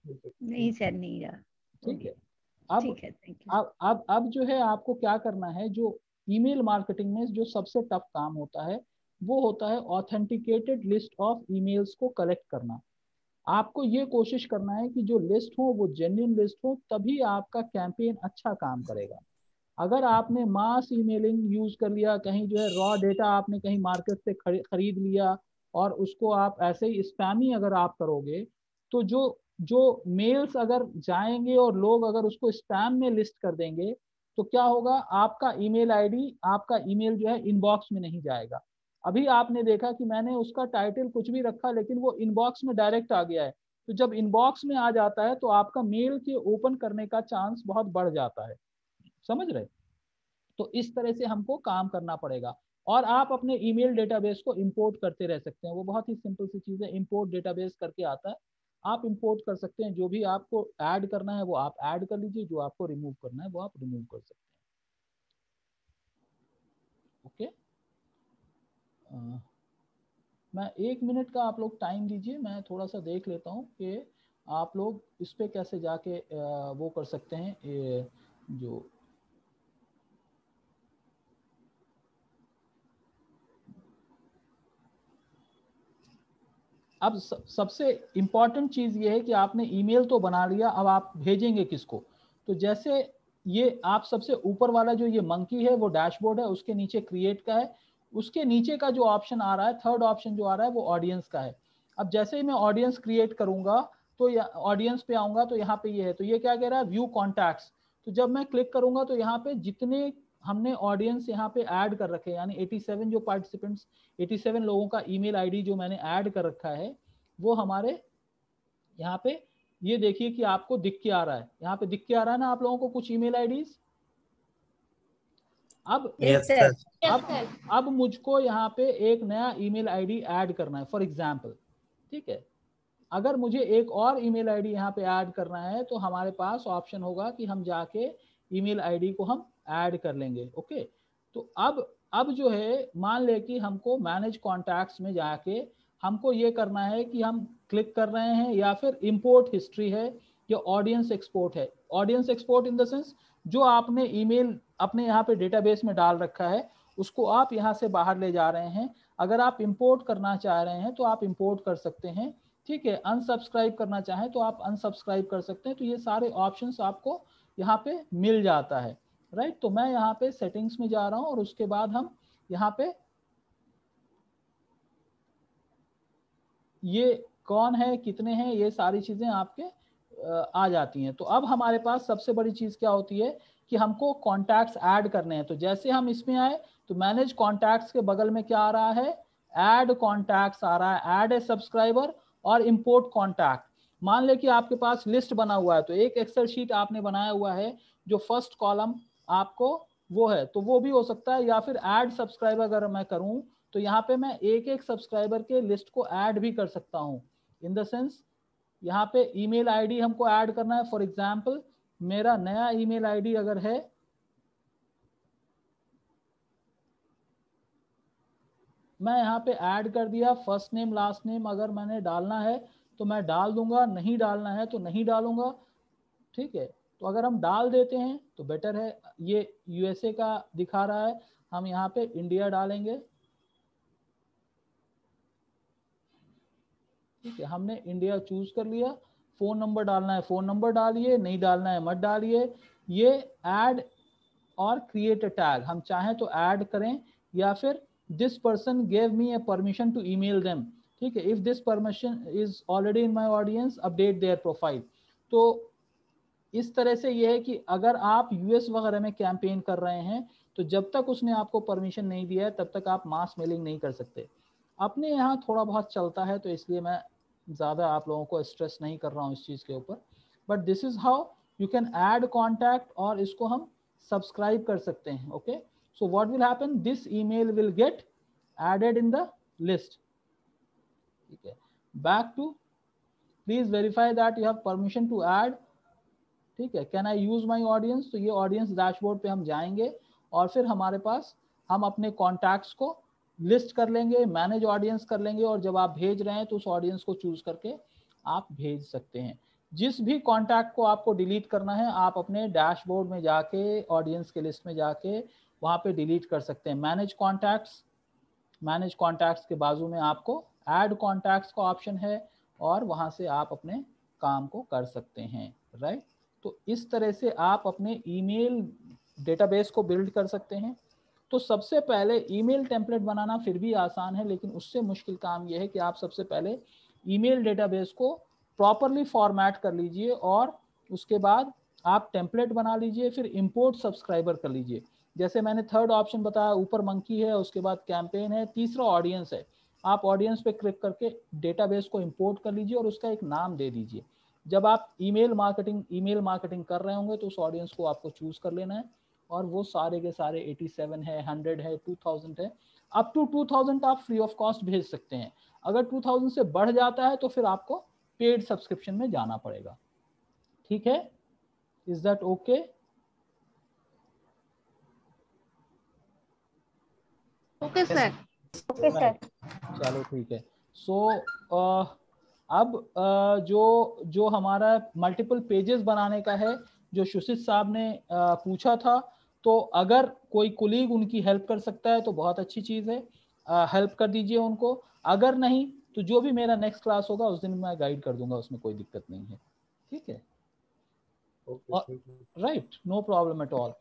नहीं सर, नहीं रहा। ठीक है, अब ठीक है, थैंक यू। अब जो है आपको क्या करना है, जो ईमेल मार्केटिंग में जो सबसे टफ काम होता है वो होता है ऑथेंटिकेटेड लिस्ट ऑफ ईमेल्स को कलेक्ट करना। आपको ये कोशिश करना है कि जो लिस्ट हो वो जेन्युइन लिस्ट हो, तभी आपका कैंपेन अच्छा काम करेगा। अगर आपने मास ईमेलिंग यूज कर लिया, कहीं जो है रॉ डेटा आपने कहीं मार्केट से खरीद लिया और उसको आप ऐसे ही स्पैमी अगर आप करोगे, तो जो जो मेल्स अगर जाएंगे और लोग अगर उसको स्पैम में लिस्ट कर देंगे, तो क्या होगा, आपका ईमेल आईडी, आपका ईमेल जो है इनबॉक्स में नहीं जाएगा। अभी आपने देखा कि मैंने उसका टाइटल कुछ भी रखा लेकिन वो इनबॉक्स में डायरेक्ट आ गया है। तो जब इनबॉक्स में आ जाता है तो आपका मेल के ओपन करने का चांस बहुत बढ़ जाता है। समझ रहे? तो इस तरह से हमको काम करना पड़ेगा। और आप अपने ईमेल डेटाबेस को इंपोर्ट करते रह सकते हैं, वो बहुत ही सिंपल सी चीज़ है, इंपोर्ट डेटाबेस करके आता है, आप इंपोर्ट कर सकते हैं। जो भी आपको ऐड करना है वो आप ऐड कर लीजिए, जो आपको रिमूव करना है वो आप रिमूव कर सकते हैं। ओके, मैं 1 मिनट का आप लोग टाइम दीजिए, मैं थोड़ा सा देख लेता हूँ कि आप लोग इस पे कैसे जाके वो कर सकते हैं। जो अब सबसे इम्पॉर्टेंट चीज़ ये है कि आपने ईमेल तो बना लिया, अब आप भेजेंगे किसको। तो जैसे ये आप सबसे ऊपर वाला जो ये मंकी है वो डैशबोर्ड है, उसके नीचे क्रिएट का है, उसके नीचे का जो ऑप्शन आ रहा है, थर्ड ऑप्शन जो आ रहा है वो ऑडियंस का है। अब जैसे ही मैं ऑडियंस क्रिएट करूंगा तो ऑडियंस पे आऊंगा तो यहाँ पे ये है, तो ये क्या कह रहा है, व्यू कॉन्टैक्ट्स। तो जब मैं क्लिक करूंगा तो यहाँ पे जितने हमने ऑडियंस यहाँ पे ऐड कर रखे हैं, यानी 87 जो पार्टिसिपेंट्स, 87 लोगों का ईमेल आईडी जो मैंने ऐड कर रखा है वो हमारे यहाँ पे ये देखिए कि आपको दिख के आ रहा है, यहाँ पे दिख के आ रहा है ना आप लोगों को कुछ ईमेल आईडीज। अब Yes, sir. अब मुझको यहाँ पे एक नया ईमेल आईडी ऐड करना है फॉर एग्जांपल, ठीक है। अगर मुझे एक और ईमेल आईडी यहाँ पे ऐड करना है तो हमारे पास ऑप्शन होगा कि हम जाके ईमेल आईडी को हम ऐड कर लेंगे। ओके, तो अब जो है मान ले कि हमको मैनेज कॉन्टैक्ट्स में जाके हमको ये करना है कि हम क्लिक कर रहे हैं या फिर इंपोर्ट हिस्ट्री है या ऑडियंस एक्सपोर्ट है। Audience export in the sense जो आपने ईमेल अपने यहाँ पे डेटाबेस में डाल रखा है उसको आप यहाँ से बाहर ले जा रहे हैं। अगर आप इंपोर्ट करना चाह रहे हैं तो आप इंपोर्ट कर सकते हैं, ठीक है। अनसब्सक्राइब करना चाहें तो आप अनसब्सक्राइब कर सकते हैं। तो ये सारे ऑप्शंस आपको यहाँ पे मिल जाता है, राइट। तो मैं यहाँ पे सेटिंग्स में जा रहा हूँ और उसके बाद हम यहाँ पे ये कौन है कितने हैं ये सारी चीजें आपके आ जाती हैं। तो अब हमारे पास सबसे बड़ी चीज क्या होती है कि हमको कॉन्टैक्ट्स ऐड करने हैं। तो जैसे हम इसमें आए तो मैनेज कॉन्टैक्ट्स के बगल में क्या आ रहा है, ऐड कॉन्टैक्ट्स आ रहा है, ऐड ए सब्सक्राइबर और इंपोर्ट कॉन्टैक्ट। मान ले कि आपके पास लिस्ट बना हुआ है, तो एक एक्सेल शीट आपने बनाया हुआ है जो फर्स्ट कॉलम आपको वो है, तो वो भी हो सकता है। या फिर ऐड सब्सक्राइबर अगर मैं करूं तो यहाँ पे मैं एक एक सब्सक्राइबर के लिस्ट को ऐड भी कर सकता हूँ। इन द सेंस यहाँ पे ईमेल आईडी हमको ऐड करना है। फॉर एग्जांपल मेरा नया ईमेल आईडी अगर है, मैं यहाँ पे ऐड कर दिया, फर्स्ट नेम लास्ट नेम अगर मैंने डालना है तो मैं डाल दूंगा, नहीं डालना है तो नहीं डालूंगा, ठीक है। तो अगर हम डाल देते हैं तो बेटर है। ये यूएसए का दिखा रहा है, हम यहाँ पे इंडिया डालेंगे, ठीक है। हमने इंडिया चूज कर लिया। फोन नंबर डालना है फोन नंबर डालिए, नहीं डालना है मत डालिए। ये ऐड और क्रिएट अ टैग, हम चाहें तो ऐड करें या फिर this person gave me a permission to email them, ठीक है। If this permission is already in my audience update their profile. तो इस तरह से ये है कि अगर आप यूएस वगैरह में कैंपेन कर रहे हैं तो जब तक उसने आपको परमिशन नहीं दिया है तब तक आप मास मेलिंग नहीं कर सकते। अपने यहाँ थोड़ा बहुत चलता है तो इसलिए मैं ज़्यादा आप लोगों को स्ट्रेस नहीं कर रहा हूँ इस चीज़ के ऊपर। But this is how you can add contact और इसको हम सब्सक्राइब कर सकते हैं। Okay, so what will happen, this email will get added in the list, ठीक है। Back to please verify that you have permission to add, ठीक है। Can I use my audience, तो ये ऑडियंस डैशबोर्ड पे हम जाएंगे और फिर हमारे पास हम अपने कॉन्टैक्ट्स को लिस्ट कर लेंगे, मैनेज ऑडियंस कर लेंगे और जब आप भेज रहे हैं तो उस ऑडियंस को चूज करके आप भेज सकते हैं। जिस भी कॉन्टैक्ट को आपको डिलीट करना है आप अपने डैशबोर्ड में जाके ऑडियंस के लिस्ट में जाके वहाँ पे डिलीट कर सकते हैं। मैनेज कॉन्टैक्ट्स के बाजू में आपको ऐड कॉन्टैक्ट्स का ऑप्शन है और वहाँ से आप अपने काम को कर सकते हैं, राइट। तो इस तरह से आप अपने ईमेल डेटाबेस को बिल्ड कर सकते हैं। तो सबसे पहले ईमेल टेम्पलेट बनाना फिर भी आसान है, लेकिन उससे मुश्किल काम यह है कि आप सबसे पहले ईमेल डेटाबेस को प्रॉपरली फॉर्मेट कर लीजिए और उसके बाद आप टेम्पलेट बना लीजिए, फिर इंपोर्ट सब्सक्राइबर कर लीजिए। जैसे मैंने थर्ड ऑप्शन बताया, ऊपर मंकी है, उसके बाद कैंपेन है, तीसरा ऑडियंस है। आप ऑडियंस पे क्लिक करके डेटाबेस को इंपोर्ट कर लीजिए और उसका एक नाम दे दीजिए। जब आप ईमेल मार्केटिंग कर रहे होंगे तो उस ऑडियंस को आपको चूज कर लेना है और वो सारे के सारे 87 है, 100 है, 2000 है, अप टू 2000 आप फ्री ऑफ कॉस्ट भेज सकते हैं। अगर 2000 से बढ़ जाता है तो फिर आपको पेड सब्सक्रिप्शन में जाना पड़ेगा, ठीक है। Is that okay? Okay sir. Okay sir. चलो ठीक है। सो अब जो हमारा मल्टीपल पेजेस बनाने का है जो सुशीत साहब ने पूछा था, तो अगर कोई कुलीग उनकी हेल्प कर सकता है तो बहुत अच्छी चीज़ है, हेल्प कर दीजिए उनको। अगर नहीं तो जो भी मेरा नेक्स्ट क्लास होगा उस दिन मैं गाइड कर दूंगा, उसमें कोई दिक्कत नहीं है, ठीक है। Right, no problem at all.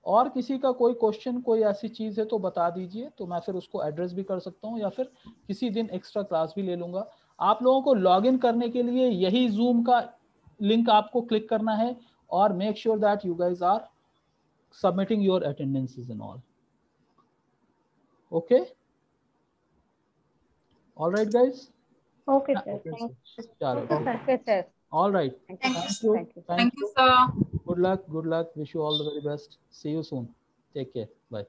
और किसी का कोई क्वेश्चन कोई ऐसी चीज़ है तो बता दीजिए, तो मैं फिर उसको एड्रेस भी कर सकता हूँ या फिर किसी दिन एक्स्ट्रा क्लास भी ले लूँगा। आप लोगों को लॉगिन करने के लिए यही जूम का लिंक आपको क्लिक करना है और make sure that you guys are submitting your attendances and all. Okay, all right guys, Okay, Yeah. sir. Okay, Thank sir. Chalo, Okay, ठीक sir. है. Okay, sir. All right. Thank Thank you. you. Thank you. Thank you. Thank Thank you. you, sir. Good luck. Good luck. Wish you all the very best. See you soon. Take care. Bye.